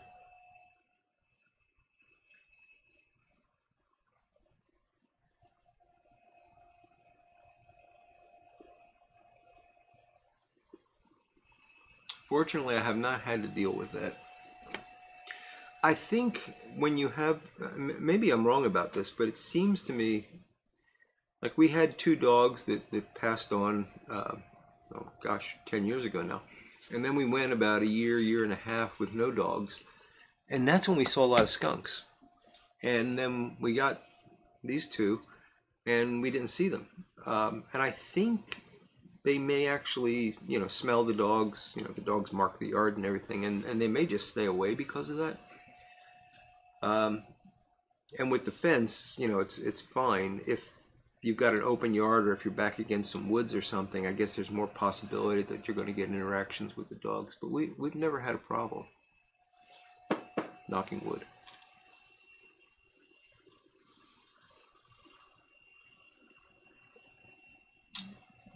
Fortunately, I have not had to deal with that. I think when you have, maybe I'm wrong about this, but it seems to me like we had two dogs that passed on, oh gosh, 10 years ago now. And then we went about a year and a half with no dogs. And that's when we saw a lot of skunks. And then we got these two and we didn't see them. And I think they may actually, smell the dogs, the dogs mark the yard and everything, and they may just stay away because of that. And with the fence, it's fine. If you've got an open yard or if you're back against some woods or something, I guess there's more possibility that you're going to get interactions with the dogs. But we've never had a problem. Knocking wood.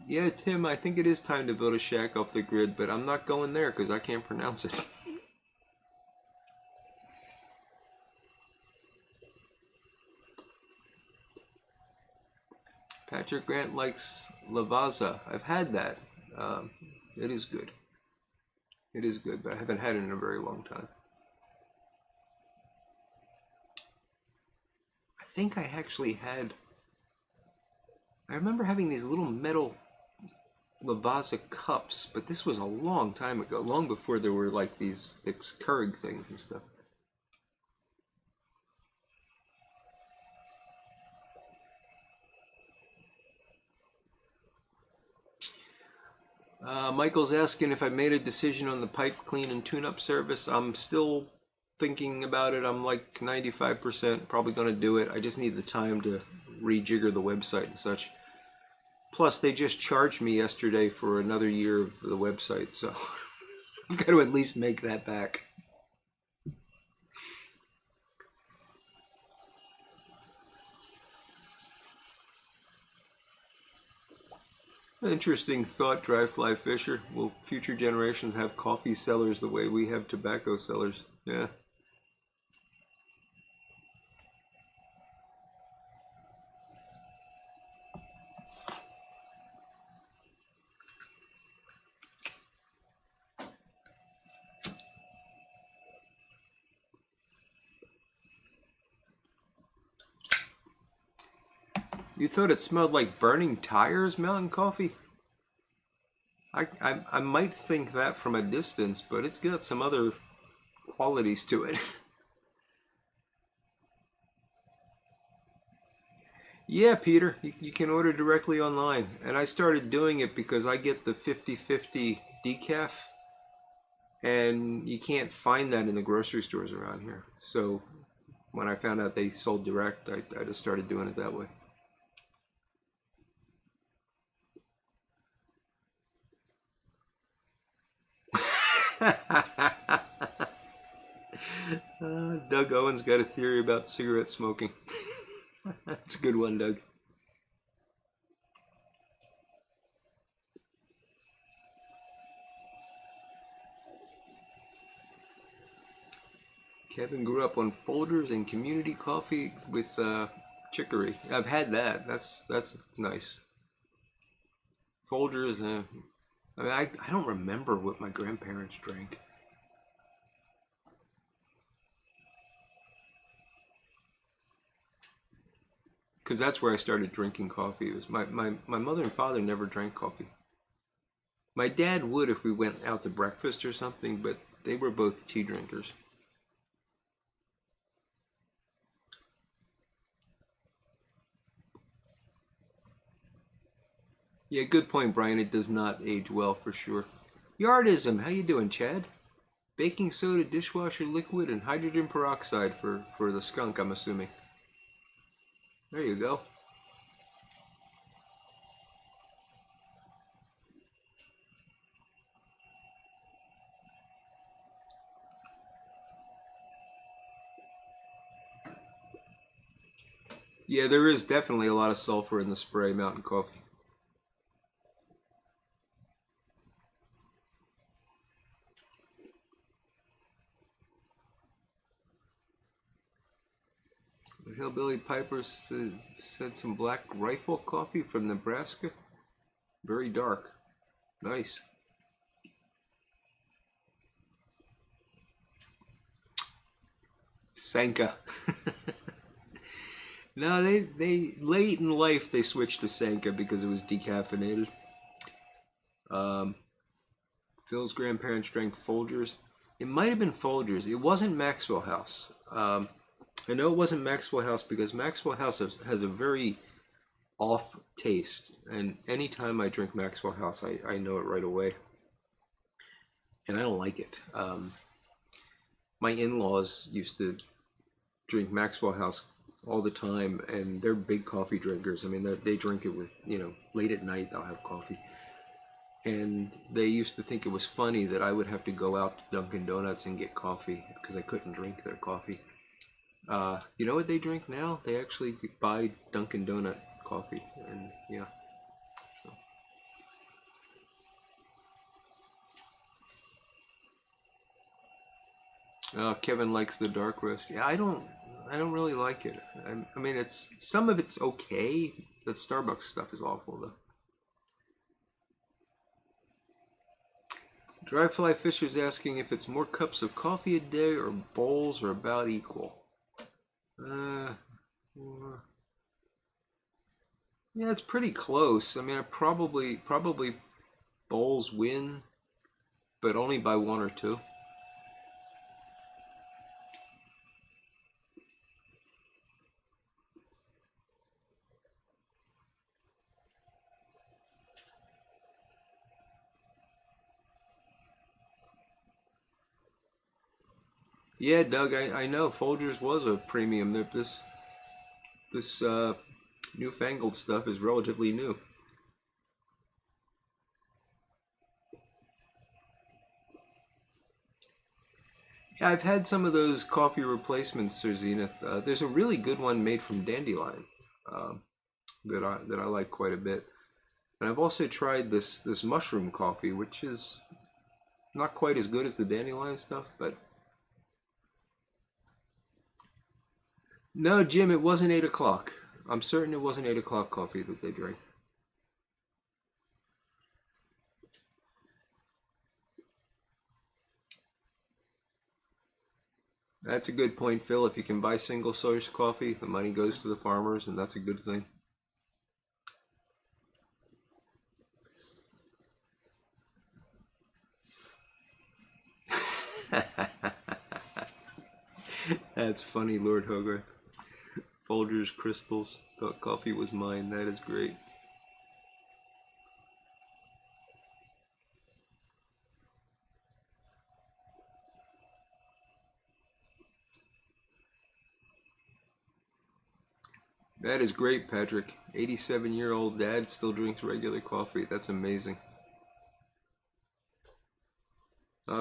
Yeah, Tim, I think it is time to build a shack off the grid, but I'm not going there because I can't pronounce it. Patrick Grant likes Lavazza. I've had that. It is good. It is good, but I haven't had it in a very long time. I think I actually had... I remember having these little metal Lavazza cups, but this was a long time ago, long before there were like these Keurig things and stuff. Michael's asking if I made a decision on the pipe clean and tune-up service. I'm still thinking about it. I'm like 95% probably going to do it. I just need the time to rejigger the website and such. Plus, they just charged me yesterday for another year of the website, so I've got to at least make that back. Interesting thought, Dryfly Fisher. Will future generations have coffee cellars the way we have tobacco cellars? Yeah. You thought it smelled like burning tires, Mountain Coffee? I might think that from a distance, but it's got some other qualities to it. Yeah, Peter, you can order directly online. And I started doing it because I get the 50/50 decaf, and you can't find that in the grocery stores around here. So when I found out they sold direct, I just started doing it that way. Doug Owens got a theory about cigarette smoking. That's a good one, Doug. Kevin grew up on Folgers and community coffee with chicory. I've had that. That's nice. Folgers. I mean, I don't remember what my grandparents drank. Because that's where I started drinking coffee. It was my mother and father never drank coffee. My dad would if we went out to breakfast or something, but they were both tea drinkers. Yeah, good point, Brian. It does not age well for sure. Yardism, how you doing, Chad? Baking soda, dishwasher liquid, and hydrogen peroxide for the skunk, I'm assuming. There you go. Yeah, there is definitely a lot of sulfur in the spray, Mountain Coffee. The Hillbilly Pipers said some black rifle coffee from Nebraska. Very dark. Nice. Sanka. No, they late in life they switched to Sanka because it was decaffeinated. Um, Phil's grandparents drank Folgers. It might have been Folgers. It wasn't Maxwell House. I know it wasn't Maxwell House because Maxwell House has a very off taste, and anytime I drink Maxwell House, I know it right away, and I don't like it. My in-laws used to drink Maxwell House all the time, and they're big coffee drinkers. I mean, they drink it with, late at night they'll have coffee. And they used to think it was funny that I would have to go out to Dunkin' Donuts and get coffee because I couldn't drink their coffee. You know what they drink now? They actually buy Dunkin' Donut coffee, and yeah. So. Kevin likes the dark roast. Yeah, I don't really like it. I mean, some of it's okay. That Starbucks stuff is awful though. Dryfly Fisher's asking if it's more cups of coffee a day or bowls are about equal. Yeah, it's pretty close. I mean, probably bowls win, but only by 1 or 2. Yeah, Doug, I know Folgers was a premium. This newfangled stuff is relatively new. Yeah, I've had some of those coffee replacements, Sir Zenith. There's a really good one made from Dandelion that I like quite a bit. And I've also tried this mushroom coffee, which is not quite as good as the Dandelion stuff, but no, Jim, it wasn't 8 o'clock. I'm certain it wasn't 8 o'clock coffee that they drank. That's a good point, Phil. If you can buy single source coffee, the money goes to the farmers, and that's a good thing. That's funny, Lord Hogarth. Folgers crystals. Thought coffee was mine. That is great. That is great, Patrick. 87-year-old dad still drinks regular coffee. That's amazing.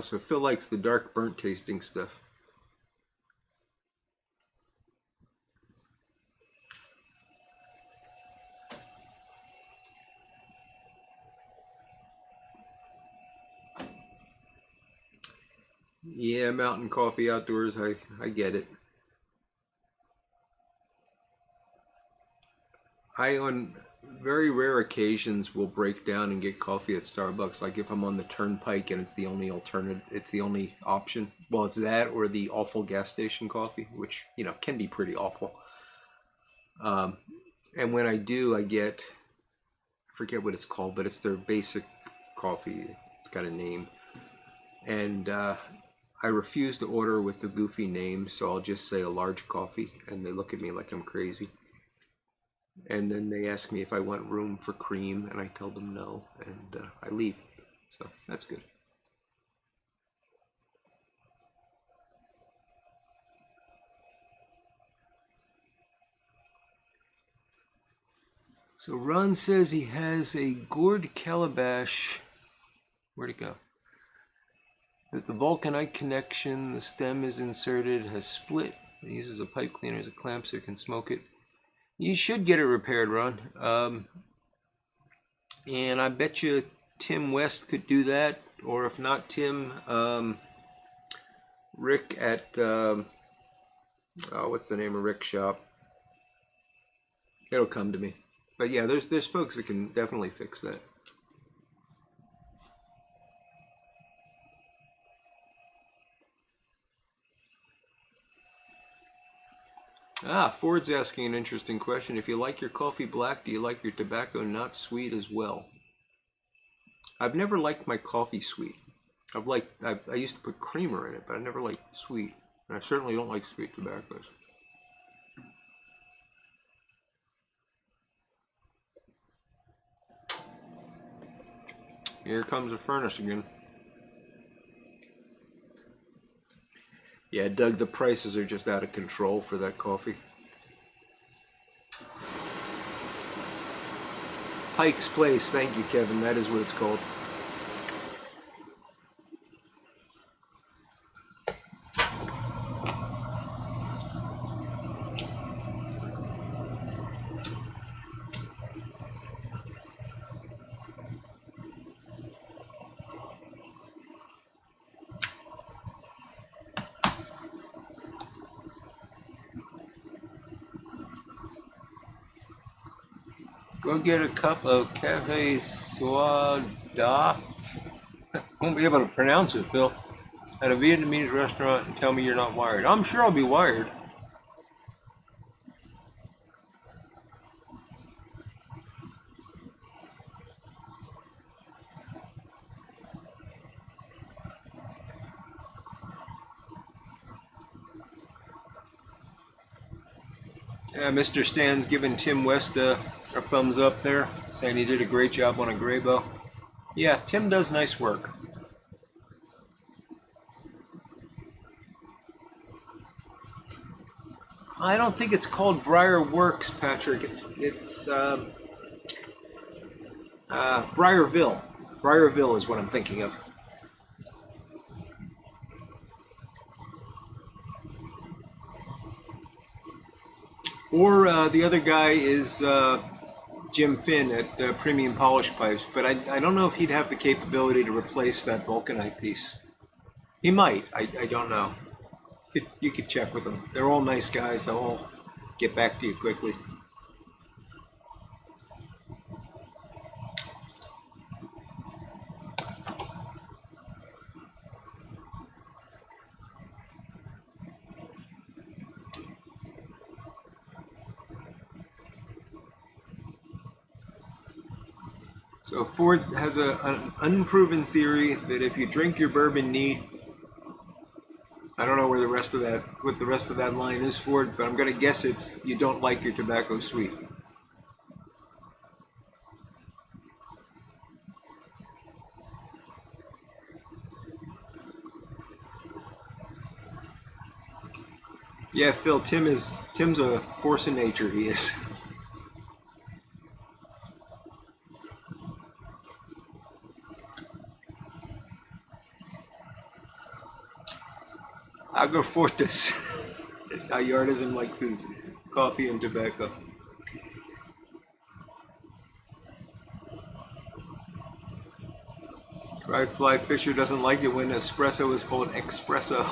So Phil likes the dark burnt tasting stuff. Yeah, mountain coffee outdoors, I get it. I, on very rare occasions, will break down and get coffee at Starbucks. Like if I'm on the turnpike and it's the only alternative, it's the only option. Well, it's that or the awful gas station coffee, which, can be pretty awful. And when I do, I forget what it's called, but it's their basic coffee. It's got a name. And I refuse to order with the goofy name, so I'll just say a large coffee, and they look at me like I'm crazy. And then they ask me if I want room for cream, and I tell them no, and I leave. So that's good. So Ron says he has a gourd calabash. Where'd it go? That the vulcanite connection, the stem is inserted, has split. It uses a pipe cleaner as a clamp so you can smoke it. You should get it repaired, Ron. And I bet you Tim West could do that, or if not Tim, Rick at what's the name of Rick's shop? It'll come to me. But yeah, there's folks that can definitely fix that. Ford's asking an interesting question. If you like your coffee black, do you like your tobacco not sweet as well? I've never liked my coffee sweet. I used to put creamer in it, but I never liked sweet. And I certainly don't like sweet tobaccos. Here comes the furnace again. Yeah, Doug, the prices are just out of control for that coffee. Pike's Place, thank you, Kevin. That is what it's called. Go get a cup of Cafe Soda. Won't be able to pronounce it, Phil. At a Vietnamese restaurant and tell me you're not wired. I'm sure I'll be wired. Yeah, Mr. Stan's giving Tim West a thumbs up there, saying he did a great job on a Graybo. Yeah, Tim does nice work. I don't think it's called Briar Works, Patrick. It's Briarville. Briarville is what I'm thinking of. Or the other guy is Jim Finn at Premium Polish Pipes, but I don't know if he'd have the capability to replace that vulcanite piece. He might. I don't know. You could check with them. They're all nice guys. They'll all get back to you quickly. So Ford has an unproven theory that if you drink your bourbon neat, I don't know where what the rest of that line is, Ford, but I'm going to guess it's you don't like your tobacco sweet. Yeah, Phil, Tim's a force of nature, he is. Agrofortis. That's how Yardism likes his coffee and tobacco. Dry Fly Fisher doesn't like it when espresso is called espresso.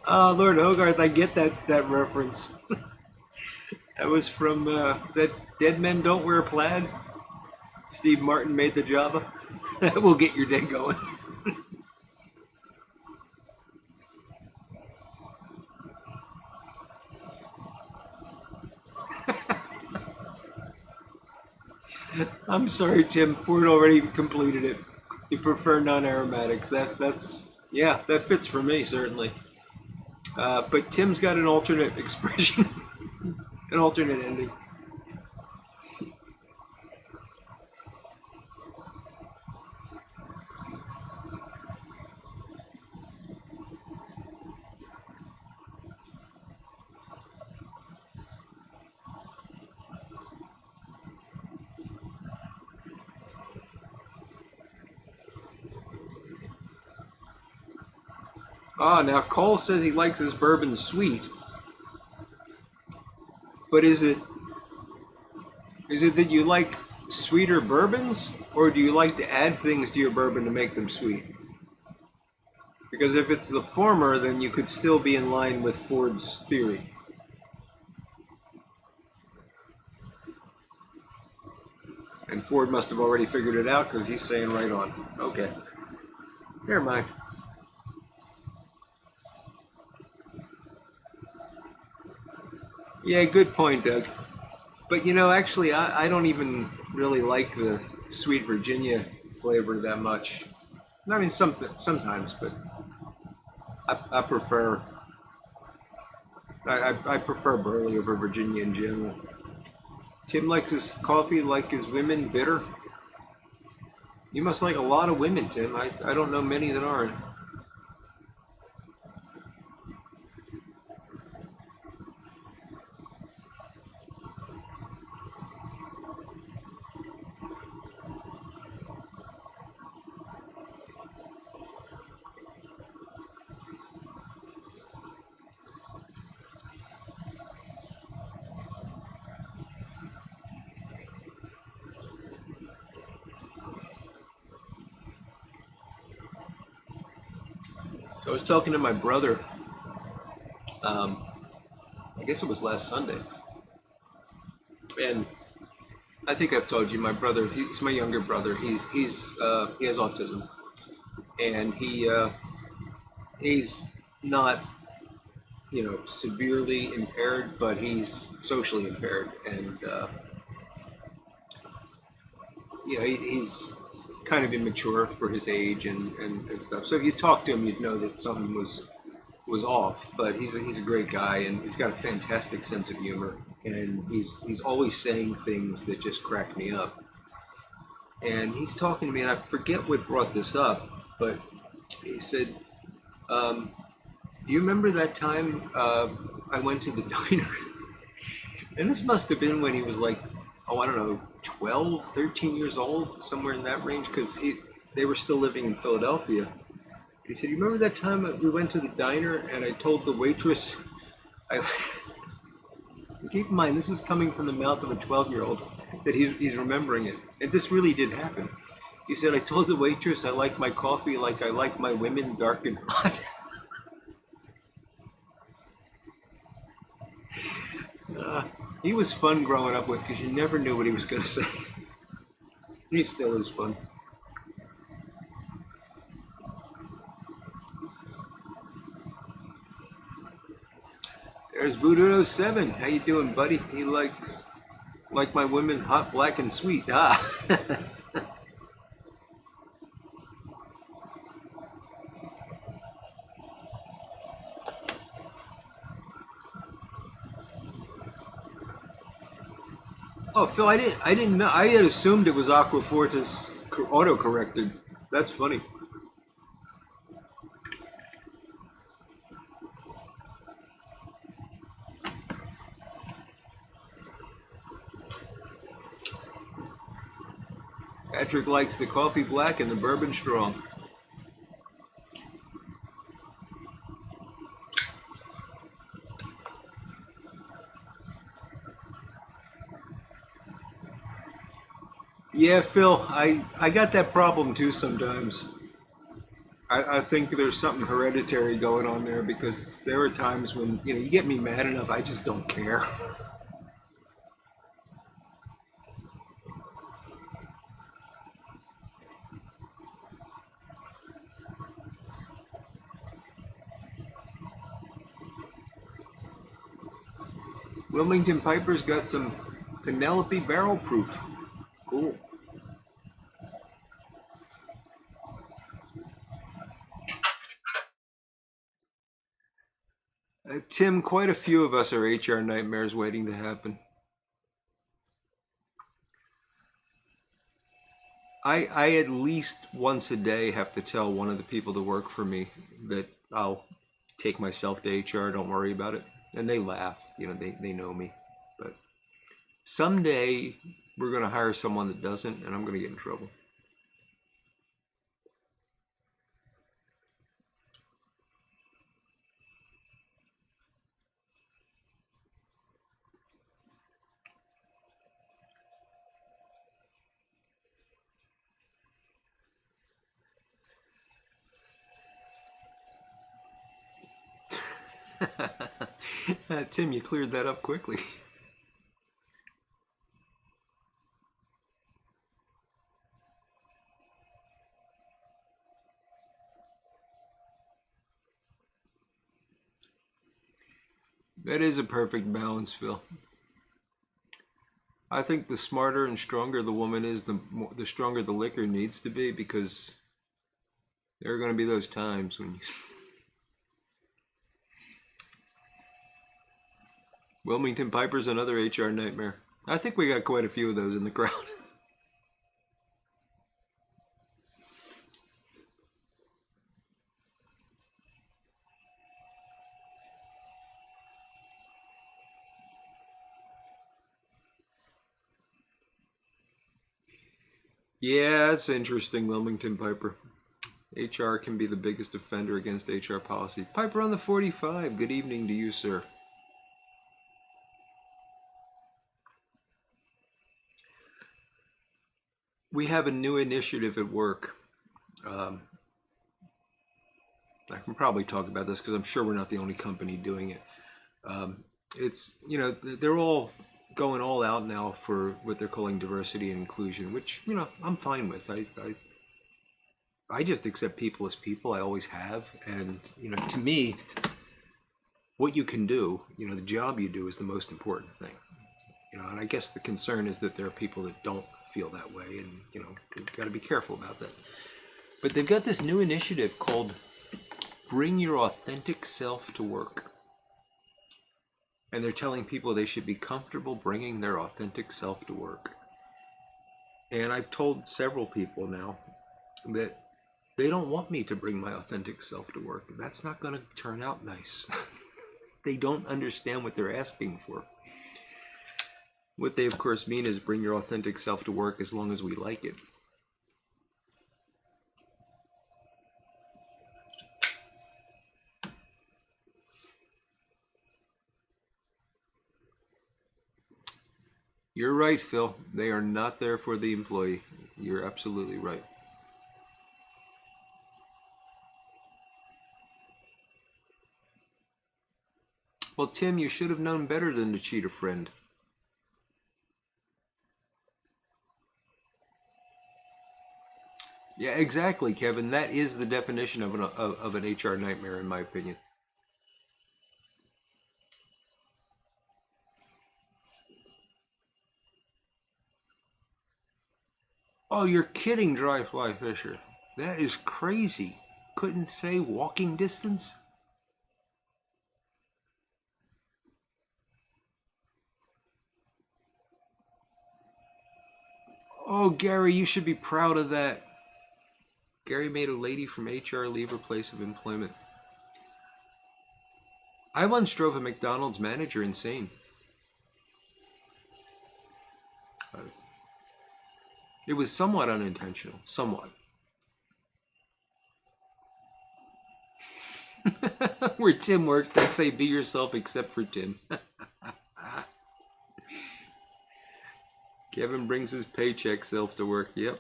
Oh, Lord Hogarth, I get that reference. That was from that Dead Men Don't Wear Plaid. Steve Martin made the Java. That will get your day going. I'm sorry, Tim. Ford already completed it. You prefer non-aromatics. That fits for me certainly. But Tim's got an alternate expression, an alternate ending. Now Cole says he likes his bourbon sweet. But is it that you like sweeter bourbons, or do you like to add things to your bourbon to make them sweet? Because if it's the former, then you could still be in line with Ford's theory. And Ford must have already figured it out because he's saying right on. Okay. Never mind. Yeah, good point, Doug. But you know, actually, I don't even really like the sweet Virginia flavor that much. I mean, sometimes, but I prefer I prefer Burley over Virginia in general. Tim likes his coffee like his women bitter. You must like a lot of women, Tim. I don't know many that aren't. So I was talking to my brother. Um, I guess it was last Sunday, and I think I've told you my brother. He's my younger brother. He has autism, and he's not severely impaired, but he's socially impaired, and he's kind of immature for his age and stuff. So if you talk to him, you'd know that something was off. But he's a great guy, and he's got a fantastic sense of humor, and he's always saying things that just crack me up. And he's talking to me, and I forget what brought this up, but he said, "Do you remember that time I went to the diner?" And this must have been when he was like, oh, I don't know, 12, 13 years old, somewhere in that range, because they were still living in Philadelphia. He said, "You remember that time we went to the diner and I told the waitress, I keep in mind, this is coming from the mouth of a 12-year-old, that he's remembering it. And this really did happen. He said, I told the waitress I like my coffee like I like my women dark and hot." uh, he was fun growing up with because you never knew what he was going to say. He still is fun. There's Voodoo07. How you doing, buddy? He likes like my women hot, black, and sweet. Ah. Oh, Phil, I didn't know. I had assumed it was Aquafortis auto corrected. That's funny. Patrick likes the coffee black and the bourbon strong. Yeah, Phil, I got that problem too sometimes. I think there's something hereditary going on there because there are times when you get me mad enough, I just don't care. Wilmington Piper's got some Penelope barrel proof. Cool. Tim, quite a few of us are HR nightmares waiting to happen. I at least once a day have to tell one of the people that work for me that I'll take myself to HR, don't worry about it. And they laugh, they know me. But someday we're going to hire someone that doesn't, and I'm going to get in trouble. Tim, you cleared that up quickly. That is a perfect balance, Phil. I think the smarter and stronger the woman is, the stronger the liquor needs to be, because there are going to be those times when you... Wilmington Piper's another HR nightmare. I think we got quite a few of those in the crowd. Yeah, it's interesting, Wilmington Piper. HR can be the biggest offender against HR policy. Piper on the 45, good evening to you, sir. We have a new initiative at work. I can probably talk about this because I'm sure we're not the only company doing it. It's, you know, they're all going all out now for what they're calling diversity and inclusion, which, you know, I'm fine with. I just accept people as people. I always have. And, you know, to me, what you can do, you know, the job you do is the most important thing. You know, and I guess the concern is that there are people that don't feel that way, and, you know, you've got to be careful about that. But they've got this new initiative called Bring Your Authentic Self to Work. And they're telling people they should be comfortable bringing their authentic self to work. And I've told several people now that they don't want me to bring my authentic self to work. That's not going to turn out nice. They don't understand what they're asking for. What they, of course, mean is bring your authentic self to work as long as we like it. You're right, Phil. They are not there for the employee. You're absolutely right. Well, Tim, you should have known better than to cheat a friend. Yeah, exactly, Kevin. That is the definition of an HR nightmare, in my opinion. Oh, you're kidding, Dry Fly Fisher. That is crazy. Couldn't say walking distance? Oh, Gary, you should be proud of that. Gary made a lady from HR leave her place of employment. I once drove a McDonald's manager insane. It was somewhat unintentional. Somewhat. Where Tim works, they say be yourself except for Tim. Kevin brings his paycheck self to work. Yep.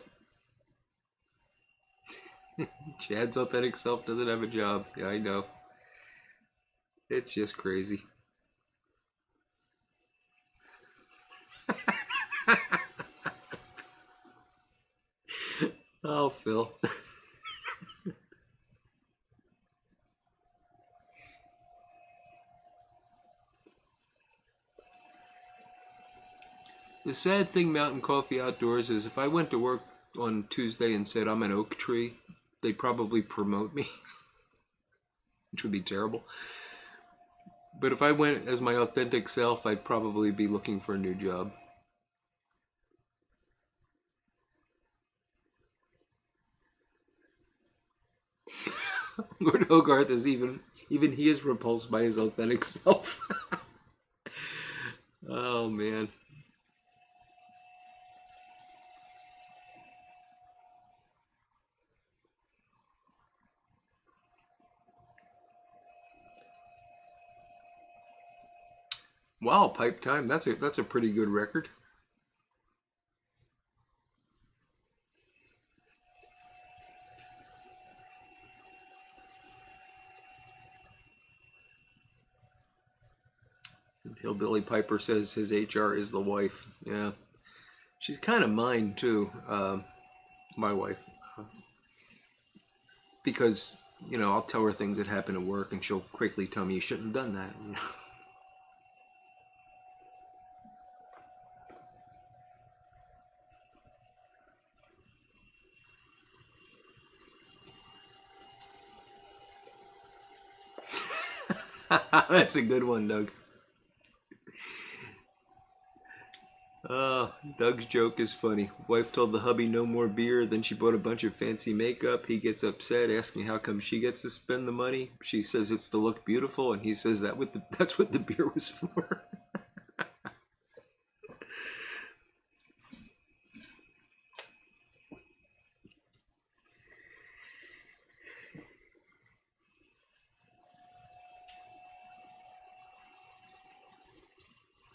Chad's authentic self doesn't have a job. Yeah, I know. It's just crazy. Oh, Phil. The sad thing, Mountain Coffee Outdoors, is if I went to work on Tuesday and said I'm an oak tree, they'd probably promote me, which would be terrible. But if I went as my authentic self, I'd probably be looking for a new job. Lord Hogarth is even he is repulsed by his authentic self. Oh man. Wow, pipe time. That's a pretty good record. Hillbilly Piper says his HR is the wife. Yeah, she's kind of mine too. My wife, because you know I'll tell her things that happen at work, and she'll quickly tell me you shouldn't have done that. That's a good one, Doug. Doug's joke is funny. Wife told the hubby no more beer, then she bought a bunch of fancy makeup. He gets upset, asking how come she gets to spend the money. She says it's to look beautiful, and he says that's what the beer was for.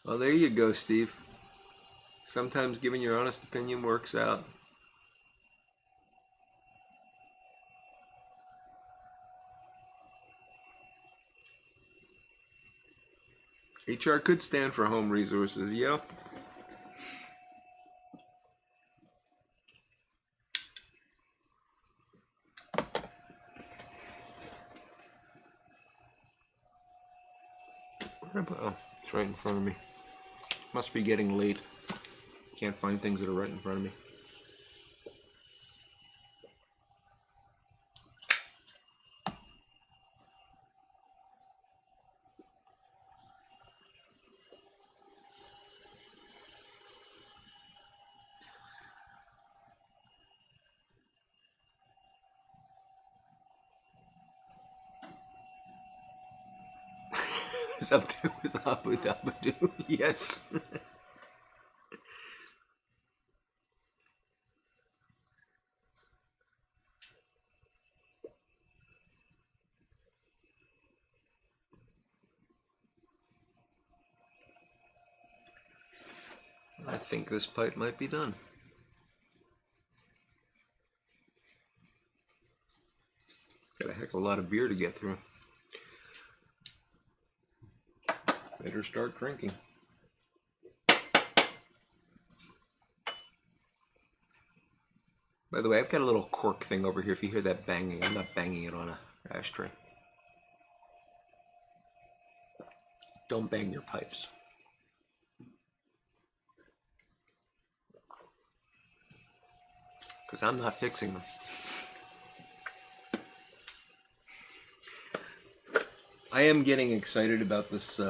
Well, there you go, Steve. Sometimes giving your honest opinion works out. HR could stand for home resources, yeah. Oh, it's right in front of me. Must be getting late. Can't find things that are right in front of me. It's up there with Abu Dhabi. Yes. I think this pipe might be done. Got a heck of a lot of beer to get through. Better start drinking. By the way, I've got a little cork thing over here. If you hear that banging, I'm not banging it on an ashtray. Don't bang your pipes. Because I'm not fixing them. I am getting excited about this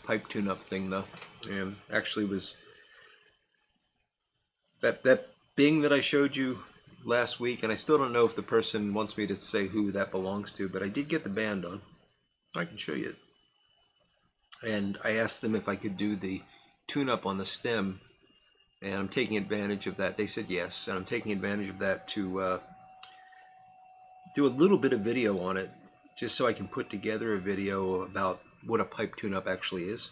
pipe tune-up thing, though. And actually was that Bing that I showed you last week, and I still don't know if the person wants me to say who that belongs to, but I did get the band on. I can show you it. And I asked them if I could do the tune-up on the stem, and I'm taking advantage of that. They said yes, and I'm taking advantage of that to do a little bit of video on it, just so I can put together a video about what a pipe tune-up actually is.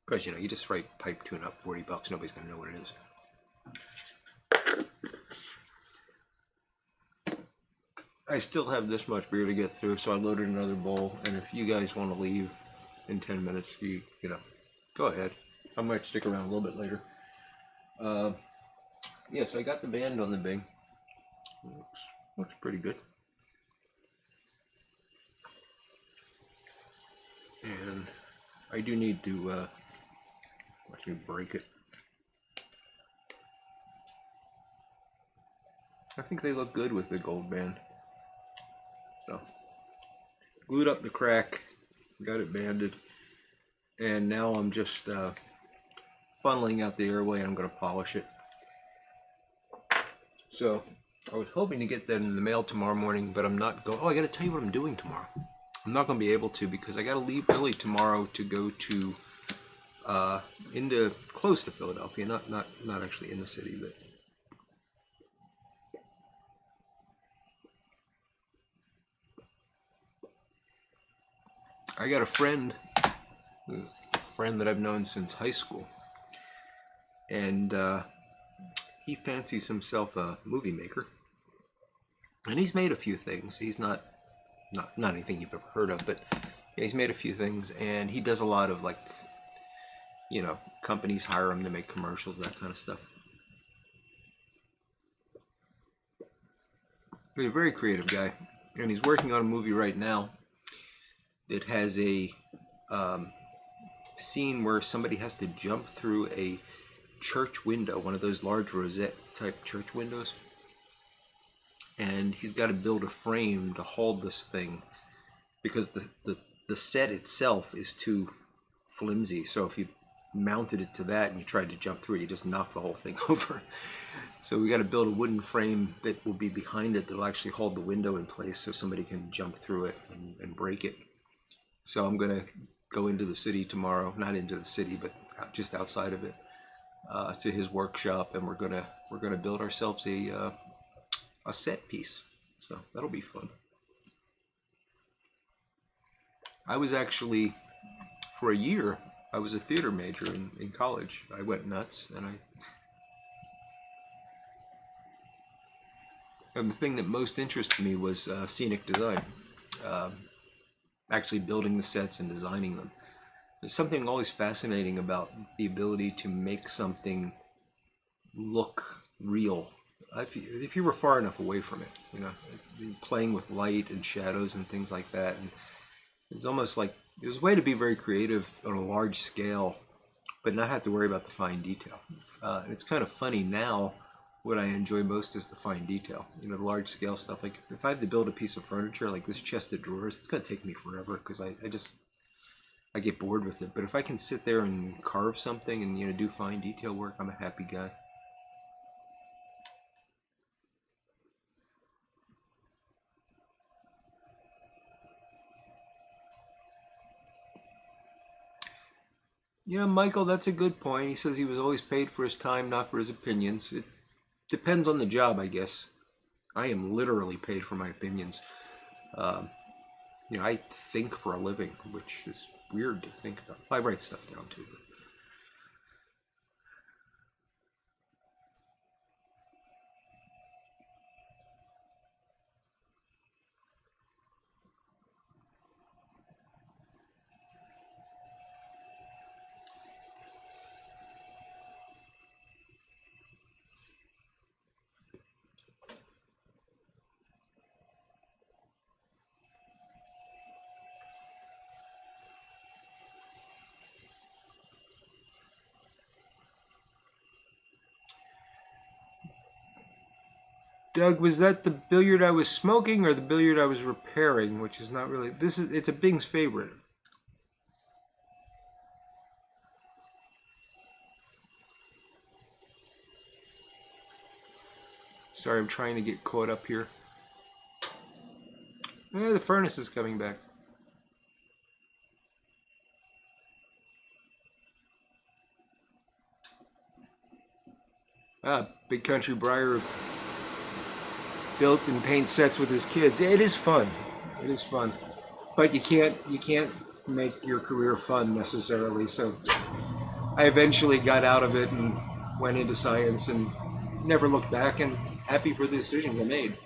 Because, you know, you just write pipe tune-up, $40, nobody's going to know what it is. I still have this much beer to get through, so I loaded another bowl, and if you guys want to leave in 10 minutes, you know, go ahead. I might stick around a little bit later. Yeah, so I got the band on the Bing. Looks pretty good. And I do need to actually break it. I think they look good with the gold band. So, glued up the crack, got it banded, and now I'm just funneling out the airway. I'm going to polish it. So, I was hoping to get that in the mail tomorrow morning, but I'm not going. Oh, I got to tell you what I'm doing tomorrow. I'm not going to be able to because I got to leave early tomorrow to go to close to Philadelphia, not actually in the city, but I got a friend that I've known since high school, and he fancies himself a movie maker, and he's made a few things. He's not anything you've ever heard of, but he's made a few things, and he does a lot of, like, you know, companies hire him to make commercials, that kind of stuff. He's a very creative guy, and he's working on a movie right now that has a scene where somebody has to jump through a church window, one of those large rosette type church windows, and he's got to build a frame to hold this thing because the set itself is too flimsy. So if you mounted it to that and you tried to jump through it, you just knock the whole thing over. So we got to build a wooden frame that will be behind it that'll actually hold the window in place so somebody can jump through it and break it. So I'm gonna go into the city tomorrow, not into the city, but just outside of it, to his workshop, and we're gonna build ourselves a set piece. So that'll be fun. I was actually, for a year, I was a theater major in college. I went nuts, and the thing that most interested me was scenic design. Actually building the sets and designing them. There's something always fascinating about the ability to make something look real. If you were far enough away from it, you know, playing with light and shadows and things like that. And it's almost like it was a way to be very creative on a large scale, but not have to worry about the fine detail. And it's kind of funny now. What I enjoy most is the fine detail. You know, the large scale stuff. Like if I had to build a piece of furniture like this chest of drawers, it's gonna take me forever because I get bored with it. But if I can sit there and carve something and, you know, do fine detail work, I'm a happy guy. Yeah, Michael, that's a good point. He says he was always paid for his time, not for his opinions. It depends on the job, I guess. I am literally paid for my opinions. You know, I think for a living, which is weird to think about. I write stuff down too. Doug, was that the billiard I was smoking or the billiard I was repairing? Which is not really. It's a Bing's favorite. Sorry, I'm trying to get caught up here. The furnace is coming back. Big Country Briar built and paints sets with his kids. It is fun. It is fun, but you can't make your career fun necessarily. So I eventually got out of it and went into science and never looked back. And happy for the decision I made.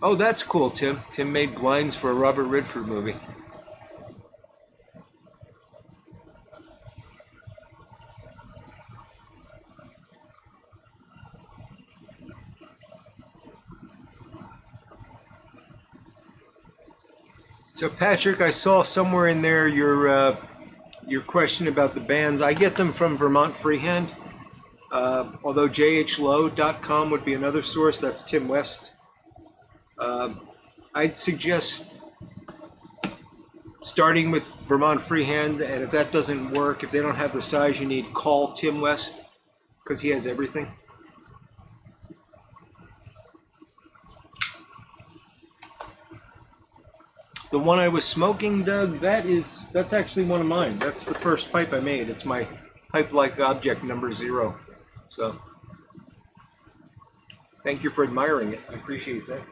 Oh, that's cool, Tim. Tim made blinds for a Robert Redford movie. So Patrick, I saw somewhere in there your question about the bands. I get them from Vermont Freehand. Although jhlow.com would be another source. That's Tim West. I'd suggest starting with Vermont Freehand, and if that doesn't work, if they don't have the size you need, call Tim West because he has everything. The one I was smoking, Doug, that's actually one of mine. That's the first pipe I made. It's my pipe-like object number 0. So thank you for admiring it. I appreciate that.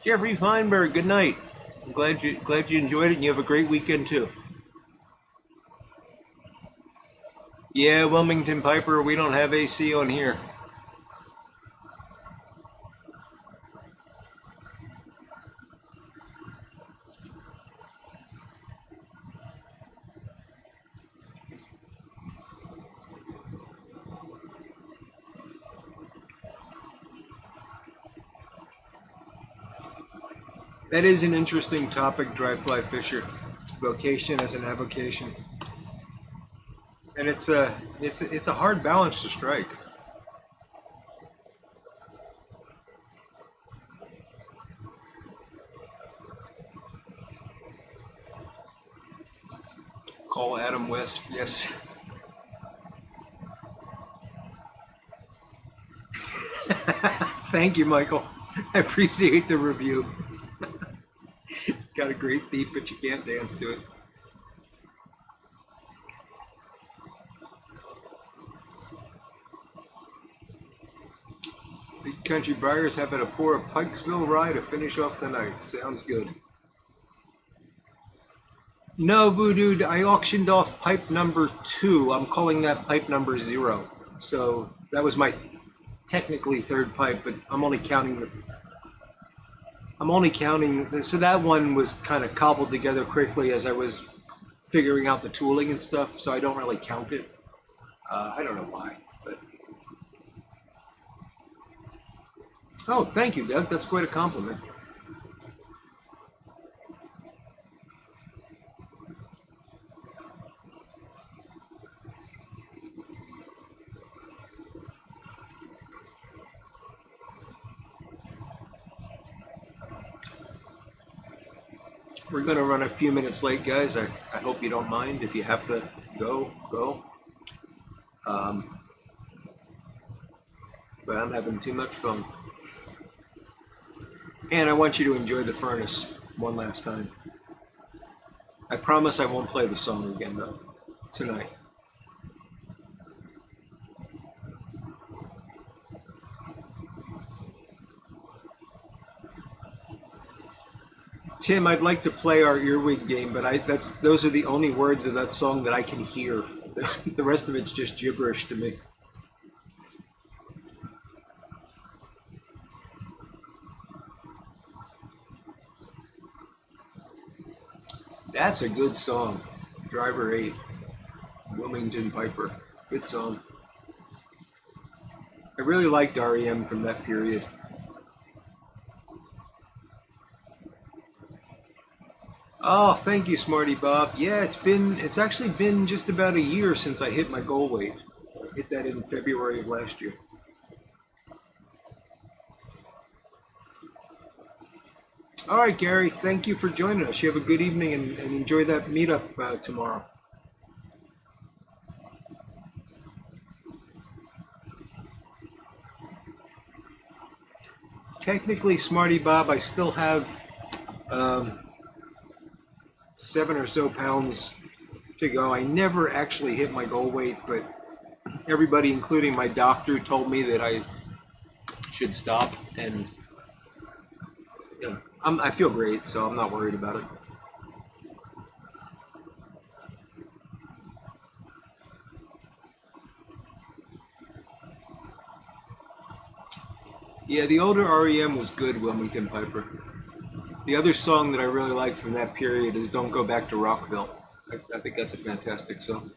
Jeffrey Feinberg, good night. I'm glad you enjoyed it and you have a great weekend too. Yeah, Wilmington Piper, we don't have AC on here. That is an interesting topic, dry fly fisher. Vocation as an avocation. And it's a hard balance to strike. Call Adam West. Yes. Thank you, Michael. I appreciate the review. Got a great beat, but you can't dance to it. Big Country Briars having a pour Pikesville rye to finish off the night. Sounds good. No, Voodoo, I auctioned off pipe number 2. I'm calling that pipe number 0. So that was my technically third pipe, but I'm only counting, so that one was kind of cobbled together quickly as I was figuring out the tooling and stuff, so I don't really count it. I don't know why, but... Oh, thank you, Doug. That's quite a compliment. We're going to run a few minutes late, guys. I hope you don't mind. If you have to go, go. But I'm having too much fun. And I want you to enjoy the furnace one last time. I promise I won't play the song again, though, tonight. Tim, I'd like to play our earwig game, but those are the only words of that song that I can hear. The rest of it's just gibberish to me. That's a good song. Driver 8, Wilmington Piper. Good song. I really liked REM from that period. Oh, thank you, Smarty Bob. Yeah, it's actually been just about a year since I hit my goal weight. I hit that in February of last year. All right, Gary, thank you for joining us. You have a good evening and enjoy that meetup tomorrow. Technically, Smarty Bob, I still have 7 or so pounds to go. I never actually hit my goal weight, but everybody, including my doctor, told me that I should stop, and you know, I feel great, so I'm not worried about it. Yeah, the older REM was good, Wilmington Piper. The other song that I really like from that period is Don't Go Back to Rockville. I think that's a fantastic song.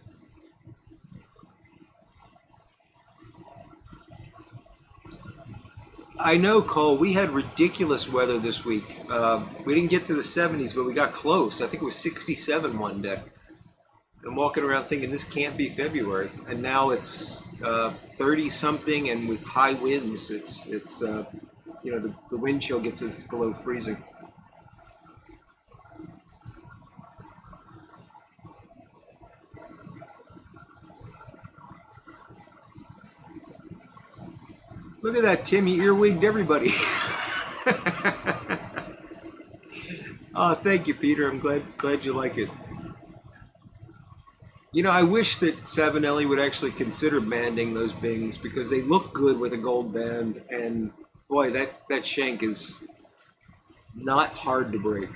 I know, Cole, we had ridiculous weather this week. We didn't get to the 70s, but we got close. I think it was 67 one day. I'm walking around thinking this can't be February, and now it's 30 something, and with high winds, it's you know, the wind chill gets us below freezing. Look at that, Tim! You earwigged everybody. Oh, thank you, Peter. I'm glad you like it. You know, I wish that Savinelli would actually consider banding those Bings because they look good with a gold band, and boy, that shank is not hard to break.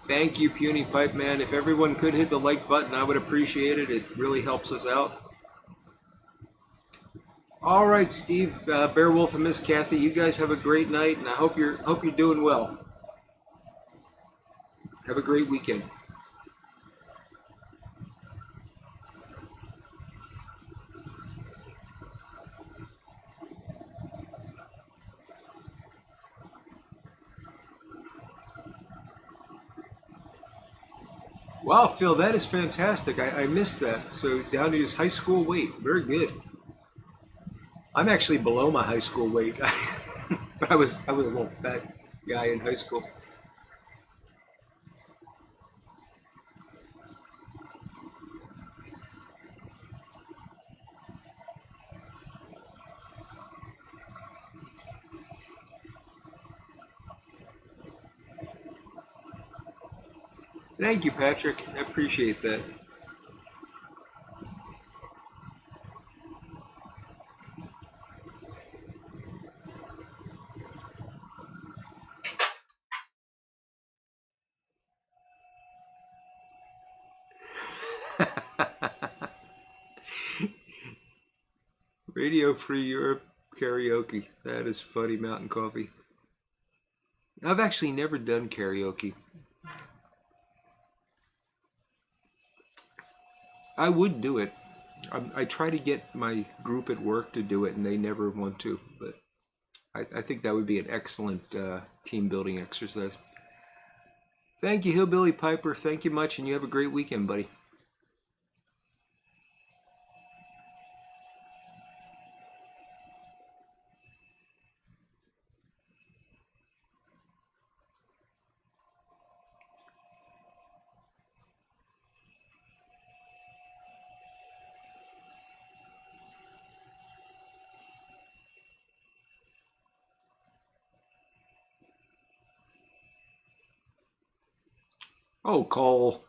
Thank you, Puny Pipe Man. If everyone could hit the like button, I would appreciate it. It really helps us out. All right, Steve, Bearwolf, and Miss Kathy, you guys have a great night, and I hope you're doing well. Have a great weekend. Wow, Phil, that is fantastic. I missed that. So down to his high school weight. Very good. I'm actually below my high school weight. But I was a little fat guy in high school. Thank you, Patrick. I appreciate that. Radio Free Europe karaoke. That is funny, Mountain Coffee. I've actually never done karaoke. I would do it. I try to get my group at work to do it, and they never want to. But I think that would be an excellent team building exercise. Thank you, Hillbilly Piper. Thank you much, and you have a great weekend, buddy. Oh, Cole.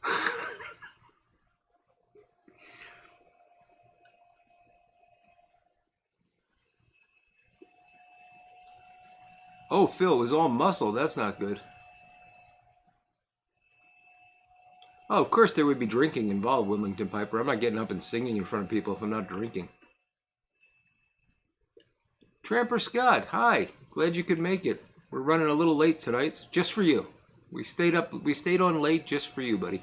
Oh, Phil, it was all muscle. That's not good. Oh, of course there would be drinking involved, Wilmington Piper. I'm not getting up and singing in front of people if I'm not drinking. Tramper Scott, hi. Glad you could make it. We're running a little late tonight, just for you. We stayed on late just for you, buddy.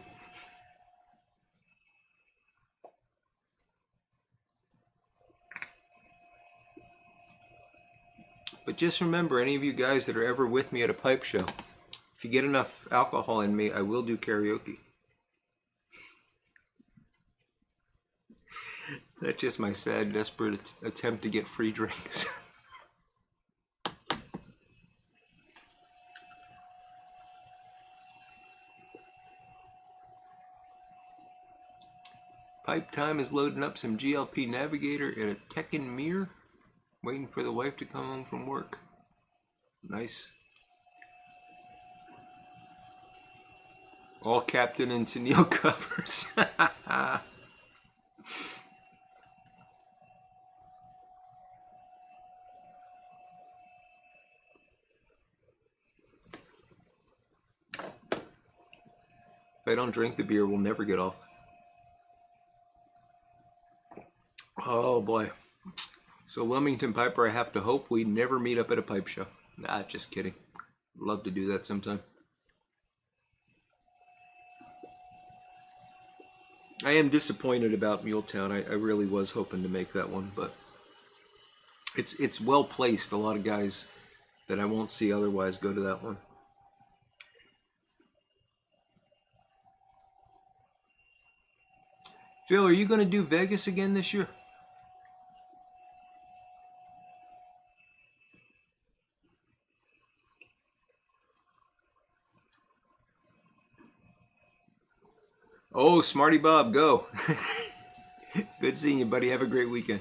But just remember, any of you guys that are ever with me at a pipe show, if you get enough alcohol in me, I will do karaoke. That's just my sad, desperate attempt to get free drinks. Pipe time is loading up some GLP Navigator and a Tekken mirror. Waiting for the wife to come home from work. Nice. All Captain and Tennille covers. If I don't drink the beer, we'll never get off. Oh boy. So Wilmington Piper, I have to hope we never meet up at a pipe show. Nah, just kidding. Love to do that sometime. I am disappointed about Muletown. I really was hoping to make that one, but it's well placed. A lot of guys that I won't see otherwise go to that one. Phil, are you going to do Vegas again this year? Oh, Smarty Bob, go. Good seeing you, buddy. Have a great weekend.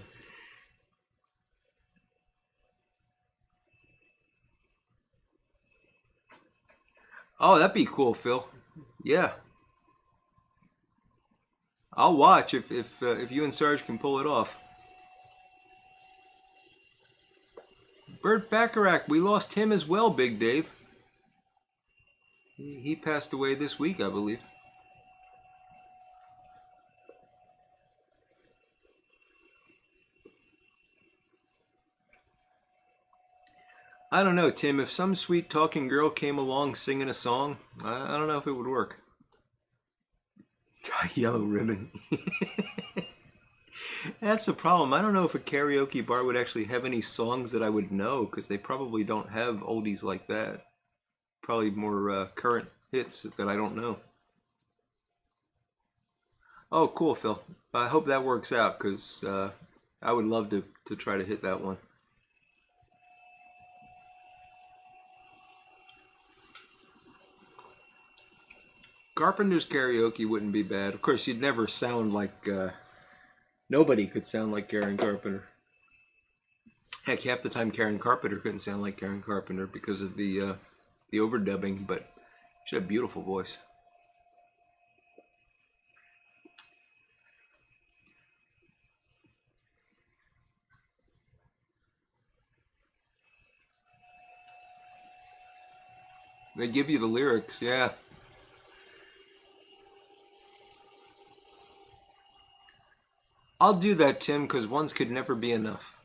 Oh, that'd be cool, Phil. Yeah, I'll watch if you and Sarge can pull it off. Burt Bacharach, we lost him as well, Big Dave. He passed away this week, I believe. I don't know, Tim. If some sweet talking girl came along singing a song, I don't know if it would work. Yellow Ribbon. That's the problem. I don't know if a karaoke bar would actually have any songs that I would know, because they probably don't have oldies like that. Probably more current hits that I don't know. Oh, cool, Phil. I hope that works out because I would love to try to hit that one. Carpenter's karaoke wouldn't be bad. Of course, you'd never sound like nobody could sound like Karen Carpenter. Heck, half the time Karen Carpenter couldn't sound like Karen Carpenter because of the overdubbing. But she had a beautiful voice. They give you the lyrics, yeah. I'll do that, Tim, because ones could never be enough.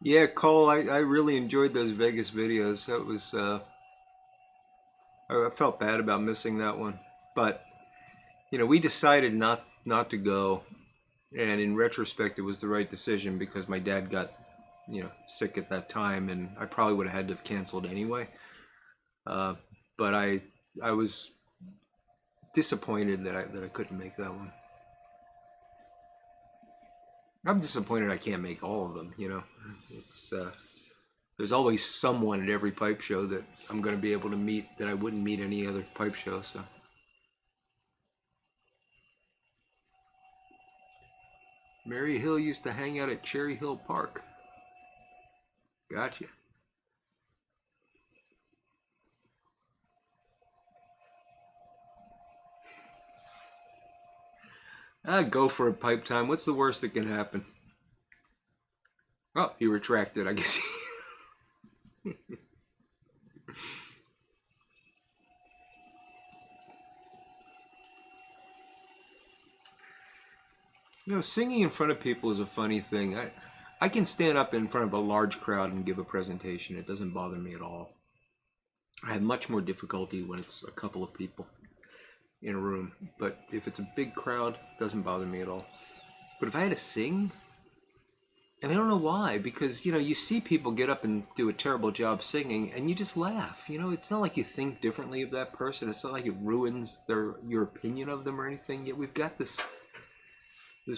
Yeah, Cole, I really enjoyed those Vegas videos. That was I felt bad about missing that one, but we decided not to go, and in retrospect, it was the right decision because my dad got sick at that time, and I probably would have had to have canceled anyway. Uh, but I was disappointed that I couldn't make that one. I'm disappointed I can't make all of them. It's there's always someone at every pipe show that I'm going to be able to meet that I wouldn't meet any other pipe show. So. Mary Hill used to hang out at Cherry Hill Park. Gotcha. Go for a pipe time. What's the worst that can happen? Oh, he retracted, I guess. Singing in front of people is a funny thing. I can stand up in front of a large crowd and give a presentation. It doesn't bother me at all. I have much more difficulty when it's a couple of people in a room. But if it's a big crowd, it doesn't bother me at all. But if I had to sing, and I don't know why, because you see people get up and do a terrible job singing, and you just laugh. It's not like you think differently of that person. It's not like it ruins your opinion of them or anything. Yet we've got this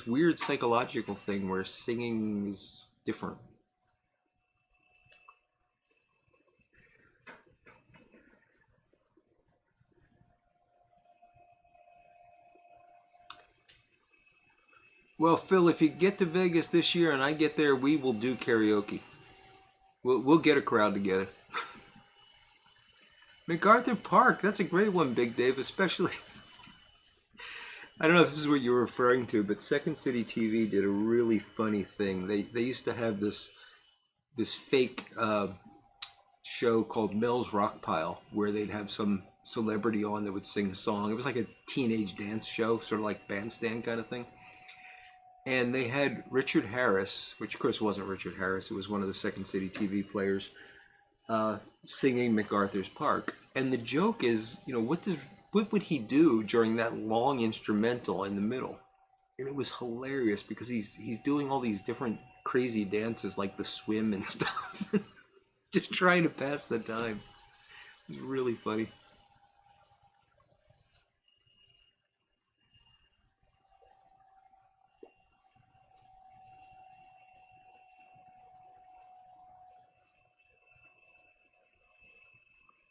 weird psychological thing where singing is different. Well, Phil, if you get to Vegas this year and I get there, we will do karaoke. We'll get a crowd together. MacArthur Park, that's a great one, Big Dave, especially. I don't know if this is what you're referring to, but Second City TV did a really funny thing. They used to have this fake show called Mel's Rock Pile, where they'd have some celebrity on that would sing a song. It was like a teenage dance show, sort of like bandstand kind of thing. And they had Richard Harris, which of course wasn't Richard Harris, it was one of the Second City TV players, singing MacArthur's Park. And the joke is, what would he do during that long instrumental in the middle? And it was hilarious because he's doing all these different crazy dances like the swim and stuff, just trying to pass the time. It was really funny.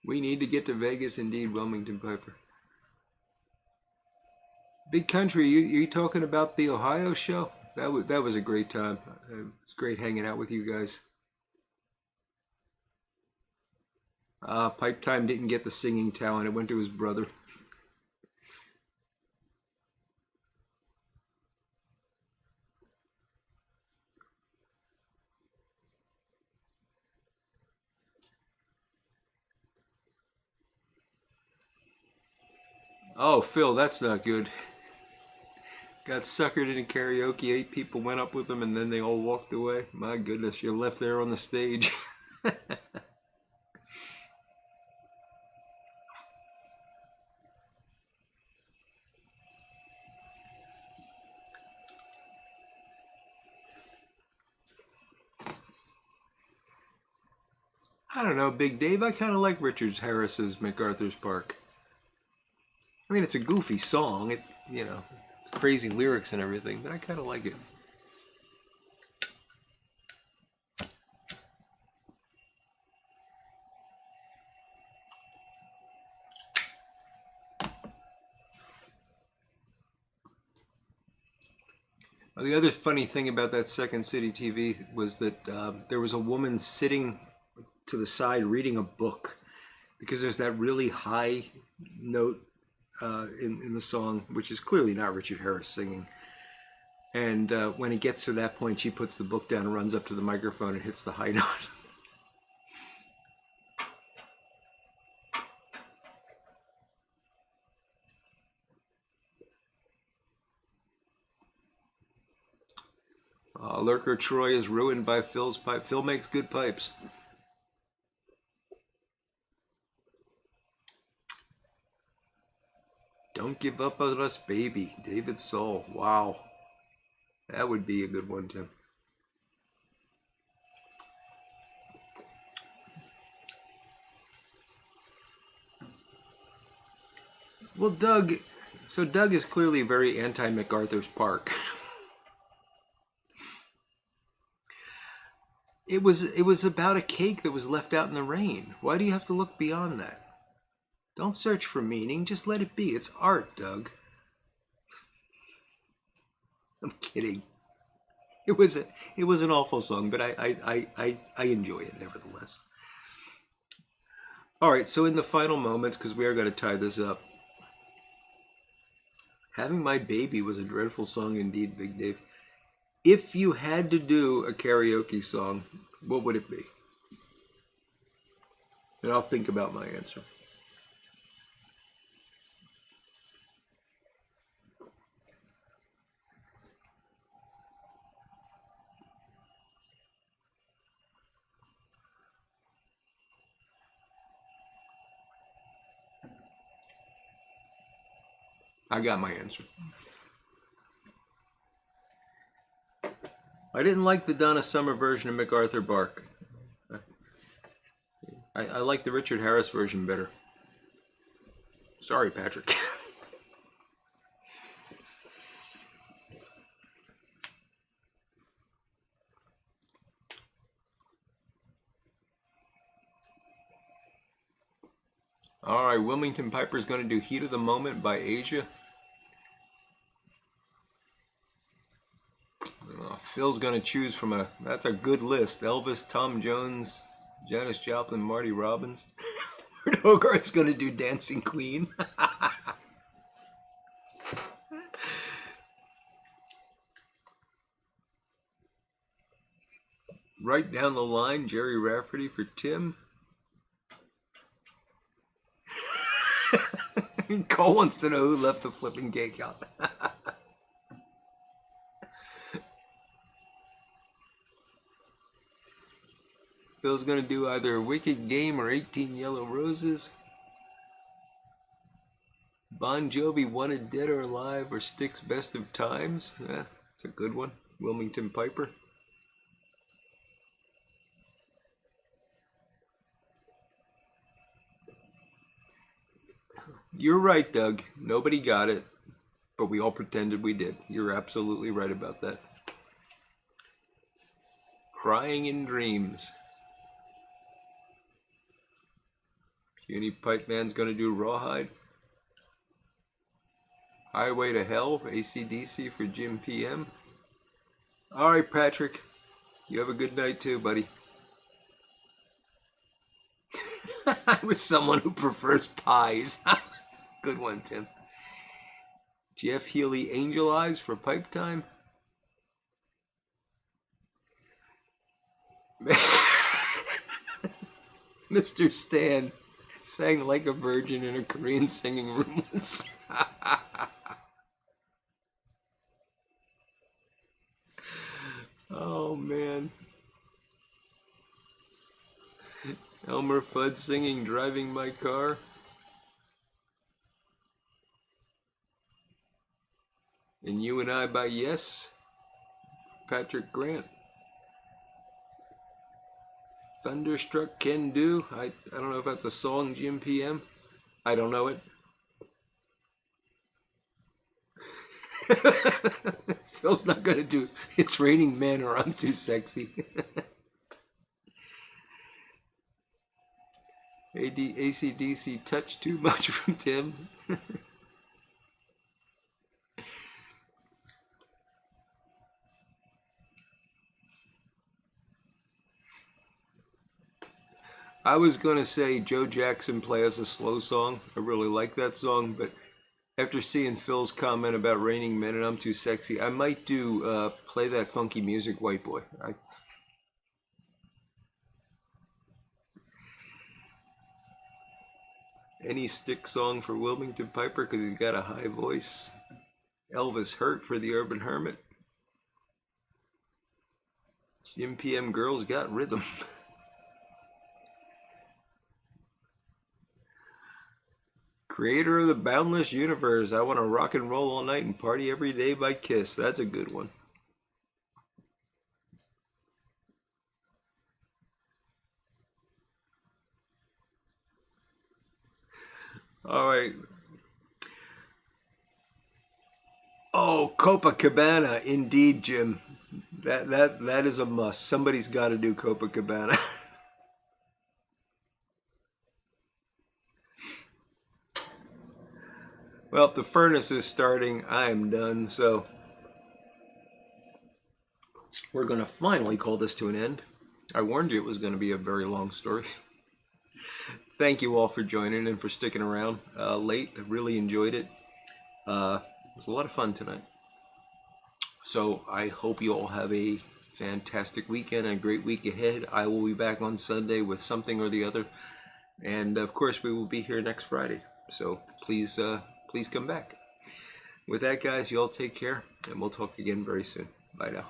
We need to get to Vegas indeed, Wilmington Piper. Big Country, you talking about the Ohio show? That was a great time. It's great hanging out with you guys. Pipe Time didn't get the singing talent. It went to his brother. Oh, Phil, that's not good. Got suckered into karaoke. 8 people went up with him, and then they all walked away. My goodness, you're left there on the stage. I don't know, Big Dave. I kind of like Richard Harris's MacArthur's Park. I mean, it's a goofy song. Crazy lyrics and everything, but I kind of like it. The other funny thing about that Second City TV was that there was a woman sitting to the side reading a book, because there's that really high note in the song, which is clearly not Richard Harris singing. And when it gets to that point, she puts the book down and runs up to the microphone and hits the high note. Lurker Troy is ruined by Phil's pipe. Phil makes good pipes. Don't give up on us, baby. David Soul. Wow. That would be a good one, Tim. Well, Doug is clearly very anti-MacArthur's Park. It was about a cake that was left out in the rain. Why do you have to look beyond that? Don't search for meaning, just let it be. It's art, Doug. I'm kidding. It was an awful song, but I enjoy it nevertheless. All right, so in the final moments, because we are going to tie this up, Having My Baby was a dreadful song indeed, Big Dave. If you had to do a karaoke song, what would it be? And I'll think about my answer. I got my answer. I didn't like the Donna Summer version of MacArthur Park. I like the Richard Harris version better. Sorry, Patrick. All right, Wilmington Piper's going to do Heat of the Moment by Asia. Phil's going to choose from that's a good list. Elvis, Tom Jones, Janis Joplin, Marty Robbins. Hogarth's going to do Dancing Queen. Right down the line, Jerry Rafferty for Tim. Cole wants to know who left the flipping cake out. Phil's going to do either Wicked Game or 18 Yellow Roses. Bon Jovi, Wanted Dead or Alive, or Styx Best of Times. Yeah, it's a good one. Wilmington Piper. You're right, Doug. Nobody got it, but we all pretended we did. You're absolutely right about that. Crying in Dreams. Puny Pipe Man's going to do Rawhide. Highway to Hell, AC/DC for Jim PM. All right, Patrick. You have a good night too, buddy. I was someone who prefers pies. Good one, Tim. Jeff Healy, Angel Eyes for Pipe Time. Mr. Stan sang Like a Virgin in a Korean singing room once. Oh man. Elmer Fudd singing Driving My Car. And You and I by Yes. Patrick Grant. Thunderstruck Can Do. I don't know if that's a song, Jim PM. I don't know it. Phil's not gonna do It's Raining Men or I'm Too Sexy. ACDC Touch Too Much from Tim. I was gonna say Joe Jackson Play Us a Slow Song. I really like that song, but after seeing Phil's comment about Raining Men and I'm Too Sexy, I might do Play That Funky Music, White Boy. Any stick song for Wilmington Piper because he's got a high voice. Elvis Hurt for the Urban Hermit. Jim PM Girls Got Rhythm. Creator of the Boundless Universe. I Want to Rock and Roll All Night and Party Every Day by Kiss. That's a good one. All right. Oh, Copacabana, indeed, Jim. That is a must. Somebody's got to do Copacabana. Well, the furnace is starting. I am done, so we're going to finally call this to an end. I warned you it was going to be a very long story. Thank you all for joining and for sticking around late. I really enjoyed it. It was a lot of fun tonight. So I hope you all have a fantastic weekend and a great week ahead. I will be back on Sunday with something or the other. And of course, we will be here next Friday. So please come back. With that, guys, you all take care, and we'll talk again very soon. Bye now.